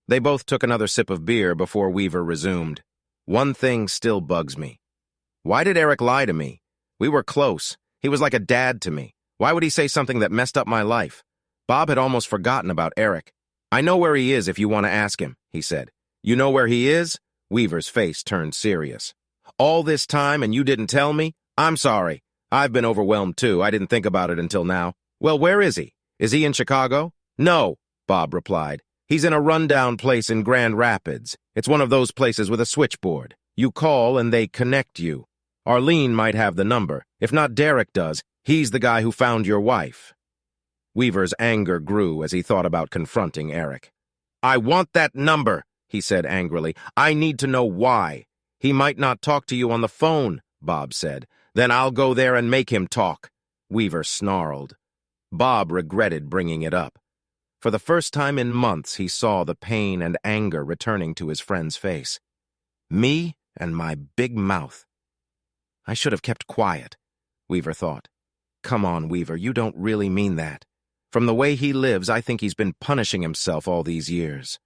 A: They both took another sip of beer before Weaver resumed. One thing still bugs me. Why did Eric lie to me? We were close. He was like a dad to me. Why would he say something that messed up my life? Bob had almost forgotten about Eric. I know where he is if you want to ask him, he said. You know where he is? Weaver's face turned serious. All this time and you didn't tell me? I'm sorry. I've been overwhelmed too. I didn't think about it until now. Well, where is he? Is he in Chicago? No, Bob replied. He's in a rundown place in Grand Rapids. It's one of those places with a switchboard. You call and they connect you. Arlene might have the number. If not, Derek does. He's the guy who found your wife. Weaver's anger grew as he thought about confronting Eric. I want that number, he said angrily. I need to know why. He might not talk to you on the phone, Bob said. Then I'll go there and make him talk. Weaver snarled. Bob regretted bringing it up. For the first time in months, he saw the pain and anger returning to his friend's face. Me and my big mouth. I should have kept quiet, Weaver thought. Come on, Weaver, you don't really mean that. From the way he lives, I think he's been punishing himself all these years.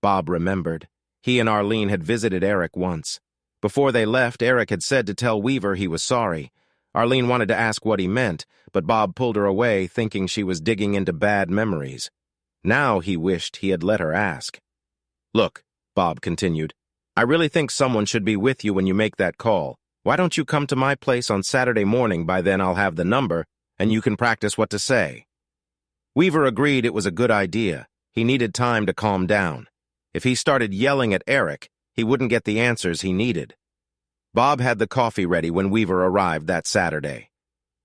A: Bob remembered. He and Arlene had visited Eric once. Before they left, Eric had said to tell Weaver he was sorry. Arlene wanted to ask what he meant, but Bob pulled her away, thinking she was digging into bad memories. Now he wished he had let her ask. Look, Bob continued, I really think someone should be with you when you make that call. Why don't you come to my place on Saturday morning? By then I'll have the number, and you can practice what to say. Weaver agreed it was a good idea. He needed time to calm down. If he started yelling at Eric, he wouldn't get the answers he needed. Bob had the coffee ready when Weaver arrived that Saturday.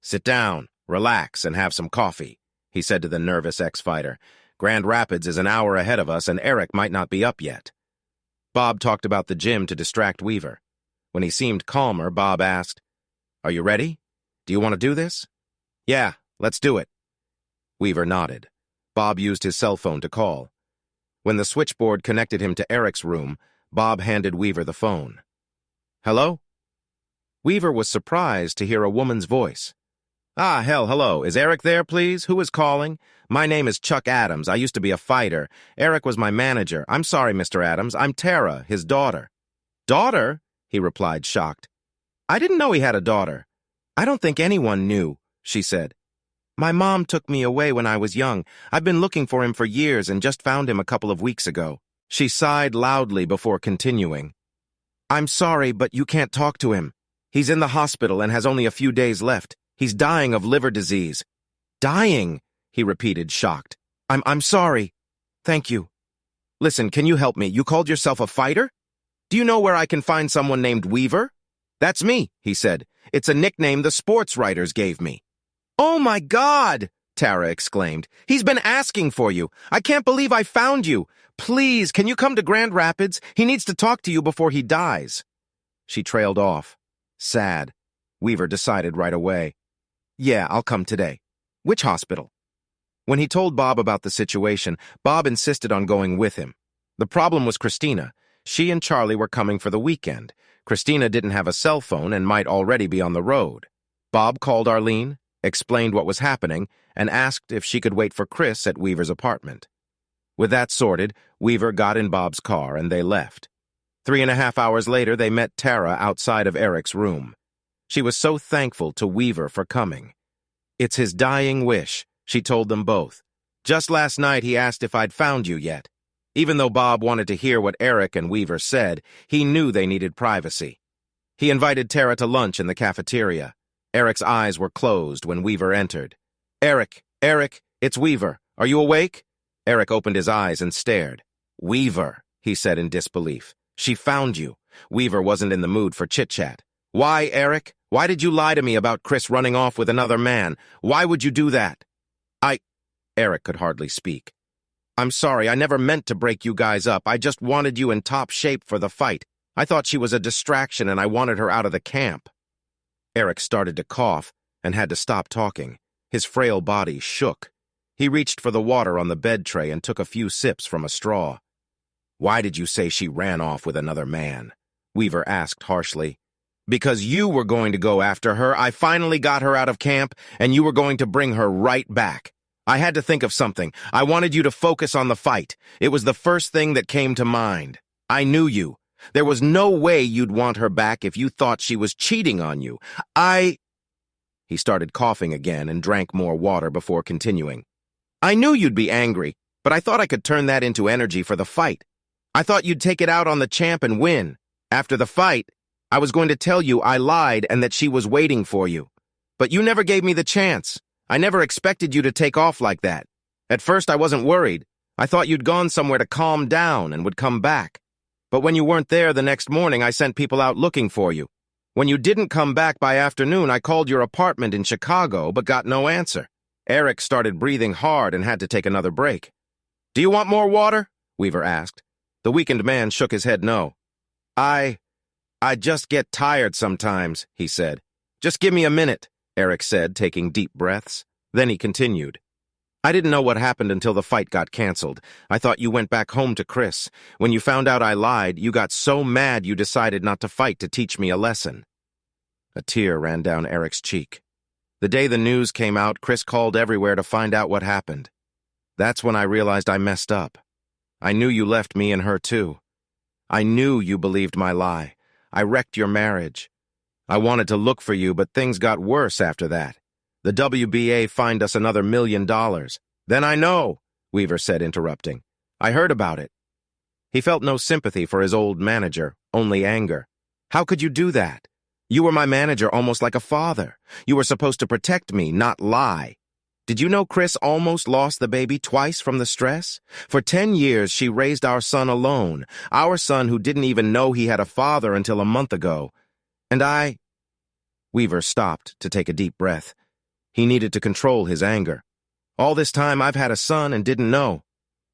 A: Sit down, relax, and have some coffee, he said to the nervous ex-fighter. Grand Rapids is an hour ahead of us, and Eric might not be up yet. Bob talked about the gym to distract Weaver. When he seemed calmer, Bob asked, Are you ready? Do you want to do this? Yeah, let's do it. Weaver nodded. Bob used his cell phone to call. When the switchboard connected him to Eric's room, Bob handed Weaver the phone. Hello? Weaver was surprised to hear a woman's voice. Hello. Is Eric there, please? Who is calling? My name is Chuck Adams. I used to be a fighter. Eric was my manager. I'm sorry, Mr. Adams. I'm Tara, his daughter. Daughter? He replied, shocked. I didn't know he had a daughter. I don't think anyone knew, she said. My mom took me away when I was young. I've been looking for him for years and just found him a couple of weeks ago. She sighed loudly before continuing. I'm sorry, but you can't talk to him. He's in the hospital and has only a few days left. He's dying of liver disease. Dying, he repeated, shocked. I'm sorry. Thank you. Listen, can you help me? You called yourself a fighter? Do you know where I can find someone named Weaver? That's me, he said. It's a nickname the sports writers gave me. Oh my God, Tara exclaimed. He's been asking for you. I can't believe I found you. Please, can you come to Grand Rapids? He needs to talk to you before he dies. She trailed off. Sad. Weaver decided right away. Yeah, I'll come today. Which hospital? When he told Bob about the situation, Bob insisted on going with him. The problem was Christina. She and Charlie were coming for the weekend. Christina didn't have a cell phone and might already be on the road. Bob called Arlene, explained what was happening, and asked if she could wait for Chris at Weaver's apartment. With that sorted, Weaver got in Bob's car and they left. 3.5 hours later, they met Tara outside of Eric's room. She was so thankful to Weaver for coming. It's his dying wish, she told them both. Just last night he asked if I'd found you yet. Even though Bob wanted to hear what Eric and Weaver said, he knew they needed privacy. He invited Tara to lunch in the cafeteria. Eric's eyes were closed when Weaver entered. Eric, it's Weaver. Are you awake?" Eric opened his eyes and stared. "Weaver," he said in disbelief. "She found you." Weaver wasn't in the mood for chit-chat. "Why, Eric? Why did you lie to me about Chris running off with another man? Why would you do that?" Eric could hardly speak. "I'm sorry, I never meant to break you guys up. I just wanted you in top shape for the fight. I thought she was a distraction and I wanted her out of the camp." Eric started to cough and had to stop talking. His frail body shook. He reached for the water on the bed tray and took a few sips from a straw. "Why did you say she ran off with another man?" Weaver asked harshly. "Because you were going to go after her. I finally got her out of camp, and you were going to bring her right back. I had to think of something. I wanted you to focus on the fight. It was the first thing that came to mind. I knew you. There was no way you'd want her back if you thought she was cheating on you. He started coughing again and drank more water before continuing. "I knew you'd be angry, but I thought I could turn that into energy for the fight. I thought you'd take it out on the champ and win. After the fight, I was going to tell you I lied and that she was waiting for you. But you never gave me the chance. I never expected you to take off like that. At first, I wasn't worried. I thought you'd gone somewhere to calm down and would come back. But when you weren't there the next morning, I sent people out looking for you. When you didn't come back by afternoon, I called your apartment in Chicago, but got no answer." Eric started breathing hard and had to take another break. "Do you want more water?" Weaver asked. The weakened man shook his head no. I just get tired sometimes," he said. "Just give me a minute," Eric said, taking deep breaths. Then he continued. "I didn't know what happened until the fight got canceled. I thought you went back home to Chris. When you found out I lied, you got so mad you decided not to fight to teach me a lesson." A tear ran down Eric's cheek. The day the news came out, Chris called everywhere to find out what happened. That's when I realized I messed up. I knew you left me and her too. I knew you believed my lie. I wrecked your marriage. I wanted to look for you, but things got worse after that. The WBA fined us another $1 million. "Then I know," Weaver said, interrupting. "I heard about it." He felt no sympathy for his old manager, only anger. "How could you do that? You were my manager almost like a father. You were supposed to protect me, not lie. Did you know Chris almost lost the baby twice from the stress? For 10 years, she raised our son alone, our son who didn't even know he had a father until a month ago. And Weaver stopped to take a deep breath. He needed to control his anger. "All this time, I've had a son and didn't know.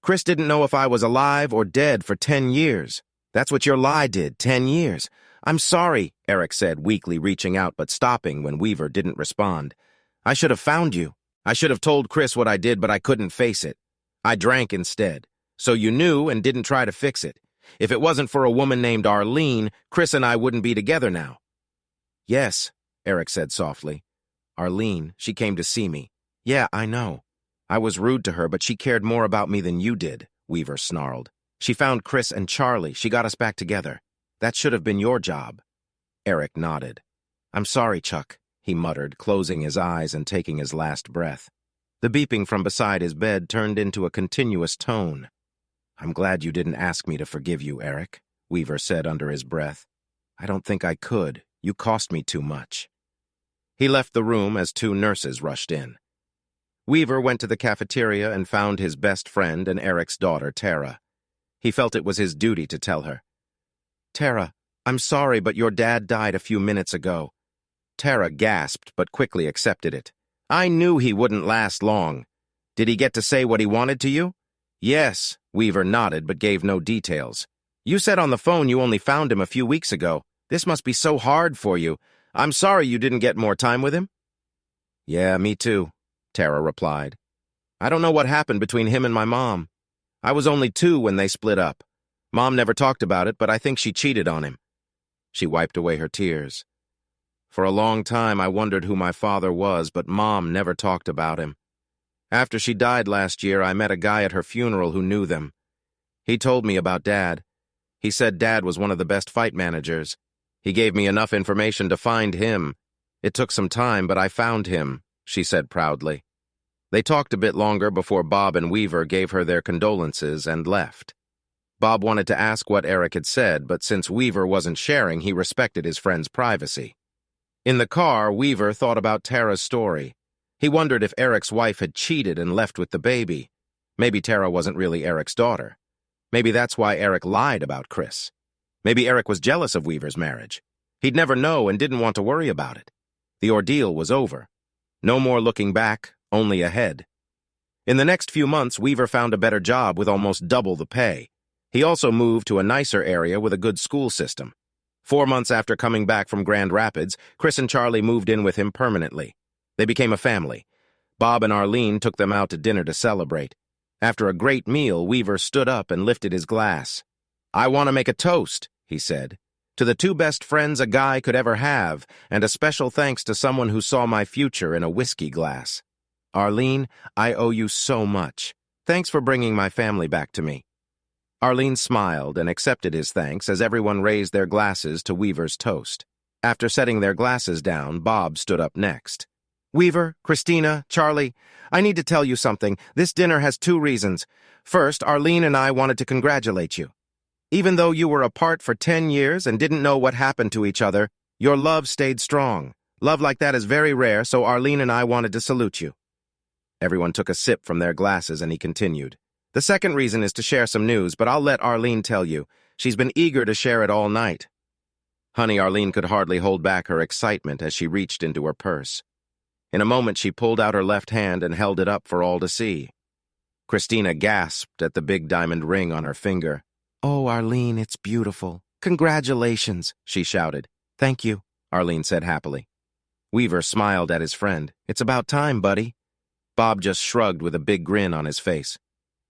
A: Chris didn't know if I was alive or dead for 10 years. That's what your lie did, 10 years. "I'm sorry," Eric said, weakly reaching out but stopping when Weaver didn't respond. "I should have found you. I should have told Chris what I did, but I couldn't face it. I drank instead. So you knew and didn't try to fix it. If it wasn't for a woman named Arlene, Chris and I wouldn't be together now." "Yes," Eric said softly. "Arlene, she came to see me. Yeah, I know. I was rude to her, but she cared more about me than you did," Weaver snarled. "She found Chris and Charlie. She got us back together. That should have been your job." Eric nodded. "I'm sorry, Chuck," he muttered, closing his eyes and taking his last breath. The beeping from beside his bed turned into a continuous tone. "I'm glad you didn't ask me to forgive you, Eric," Weaver said under his breath. "I don't think I could. You cost me too much." He left the room as 2 nurses rushed in. Weaver went to the cafeteria and found his best friend and Eric's daughter, Tara. He felt it was his duty to tell her. "Tara, I'm sorry, but your dad died a few minutes ago." Tara gasped, but quickly accepted it. "I knew he wouldn't last long. Did he get to say what he wanted to you?" "Yes," Weaver nodded but gave no details. "You said on the phone you only found him a few weeks ago. This must be so hard for you. I'm sorry you didn't get more time with him." "Yeah, me too," Tara replied. "I don't know what happened between him and my mom. I was only 2 when they split up. Mom never talked about it, but I think she cheated on him." She wiped away her tears. "For a long time, I wondered who my father was, but Mom never talked about him. After she died last year, I met a guy at her funeral who knew them. He told me about Dad. He said Dad was one of the best fight managers. He gave me enough information to find him. It took some time, but I found him," she said proudly. They talked a bit longer before Bob and Weaver gave her their condolences and left. Bob wanted to ask what Eric had said, but since Weaver wasn't sharing, he respected his friend's privacy. In the car, Weaver thought about Tara's story. He wondered if Eric's wife had cheated and left with the baby. Maybe Tara wasn't really Eric's daughter. Maybe that's why Eric lied about Chris. Maybe Eric was jealous of Weaver's marriage. He'd never know and didn't want to worry about it. The ordeal was over. No more looking back, only ahead. In the next few months, Weaver found a better job with almost double the pay. He also moved to a nicer area with a good school system. 4 months after coming back from Grand Rapids, Chris and Charlie moved in with him permanently. They became a family. Bob and Arlene took them out to dinner to celebrate. After a great meal, Weaver stood up and lifted his glass. "I want to make a toast," he said, "to the 2 best friends a guy could ever have, and a special thanks to someone who saw my future in a whiskey glass. Arlene, I owe you so much. Thanks for bringing my family back to me." Arlene smiled and accepted his thanks as everyone raised their glasses to Weaver's toast. After setting their glasses down, Bob stood up next. "Weaver, Christina, Charlie, I need to tell you something. This dinner has 2 reasons. First, Arlene and I wanted to congratulate you. Even though you were apart for 10 years and didn't know what happened to each other, your love stayed strong. Love like that is very rare, so Arlene and I wanted to salute you." Everyone took a sip from their glasses and he continued. "The second reason is to share some news, but I'll let Arlene tell you. She's been eager to share it all night." Honey, Arlene could hardly hold back her excitement as she reached into her purse. In a moment, she pulled out her left hand and held it up for all to see. Christina gasped at the big diamond ring on her finger. "Oh, Arlene, it's beautiful. Congratulations," she shouted. "Thank you," Arlene said happily. Weaver smiled at his friend. "It's about time, buddy." Bob just shrugged with a big grin on his face.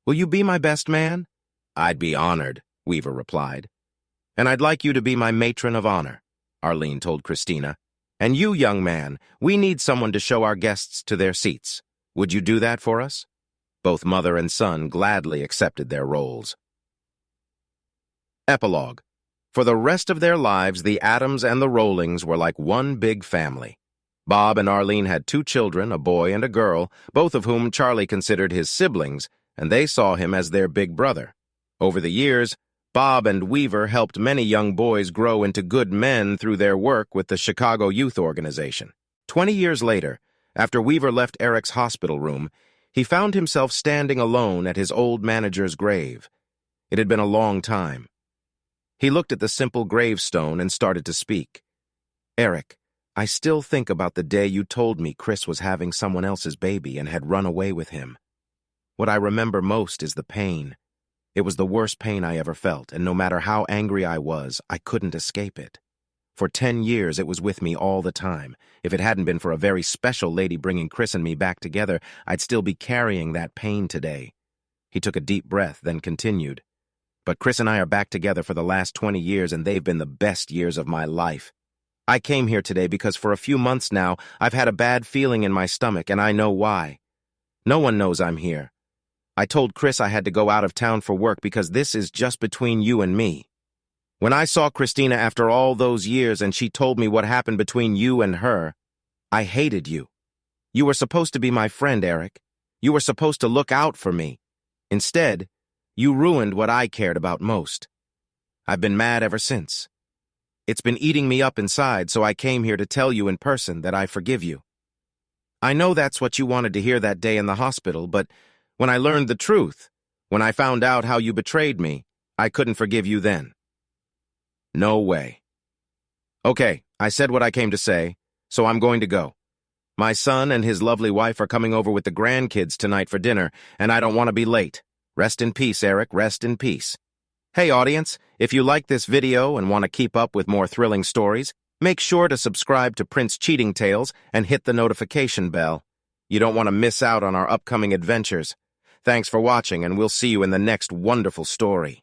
A: "Will you be my best man?" "I'd be honored," Weaver replied. "And I'd like you to be my matron of honor," Arlene told Christina. "And you, young man, we need someone to show our guests to their seats. Would you do that for us?" Both mother and son gladly accepted their roles. Epilogue. For the rest of their lives, the Adams and the Rollings were like one big family. Bob and Arlene had 2 children, a boy and a girl, both of whom Charlie considered his siblings, and they saw him as their big brother. Over the years, Bob and Weaver helped many young boys grow into good men through their work with the Chicago Youth Organization. 20 years later, after Weaver left Eric's hospital room, he found himself standing alone at his old manager's grave. It had been a long time. He looked at the simple gravestone and started to speak. "Eric, I still think about the day you told me Chris was having someone else's baby and had run away with him. What I remember most is the pain. It was the worst pain I ever felt, and no matter how angry I was, I couldn't escape it. For 10 years, it was with me all the time. If it hadn't been for a very special lady bringing Chris and me back together, I'd still be carrying that pain today." He took a deep breath, then continued. "But Chris and I are back together for the last 20 years, and they've been the best years of my life. I came here today because for a few months now, I've had a bad feeling in my stomach, and I know why. No one knows I'm here. I told Chris I had to go out of town for work because this is just between you and me. When I saw Christina after all those years and she told me what happened between you and her, I hated you. You were supposed to be my friend, Eric. You were supposed to look out for me. Instead, you ruined what I cared about most. I've been mad ever since. It's been eating me up inside, so I came here to tell you in person that I forgive you. I know that's what you wanted to hear that day in the hospital, but when I learned the truth, when I found out how you betrayed me, I couldn't forgive you then. No way. Okay, I said what I came to say, so I'm going to go. My son and his lovely wife are coming over with the grandkids tonight for dinner, and I don't want to be late. Rest in peace, Eric, rest in peace." Hey audience, if you like this video and want to keep up with more thrilling stories, make sure to subscribe to Prince Cheating Tales and hit the notification bell. You don't want to miss out on our upcoming adventures. Thanks for watching, and we'll see you in the next wonderful story.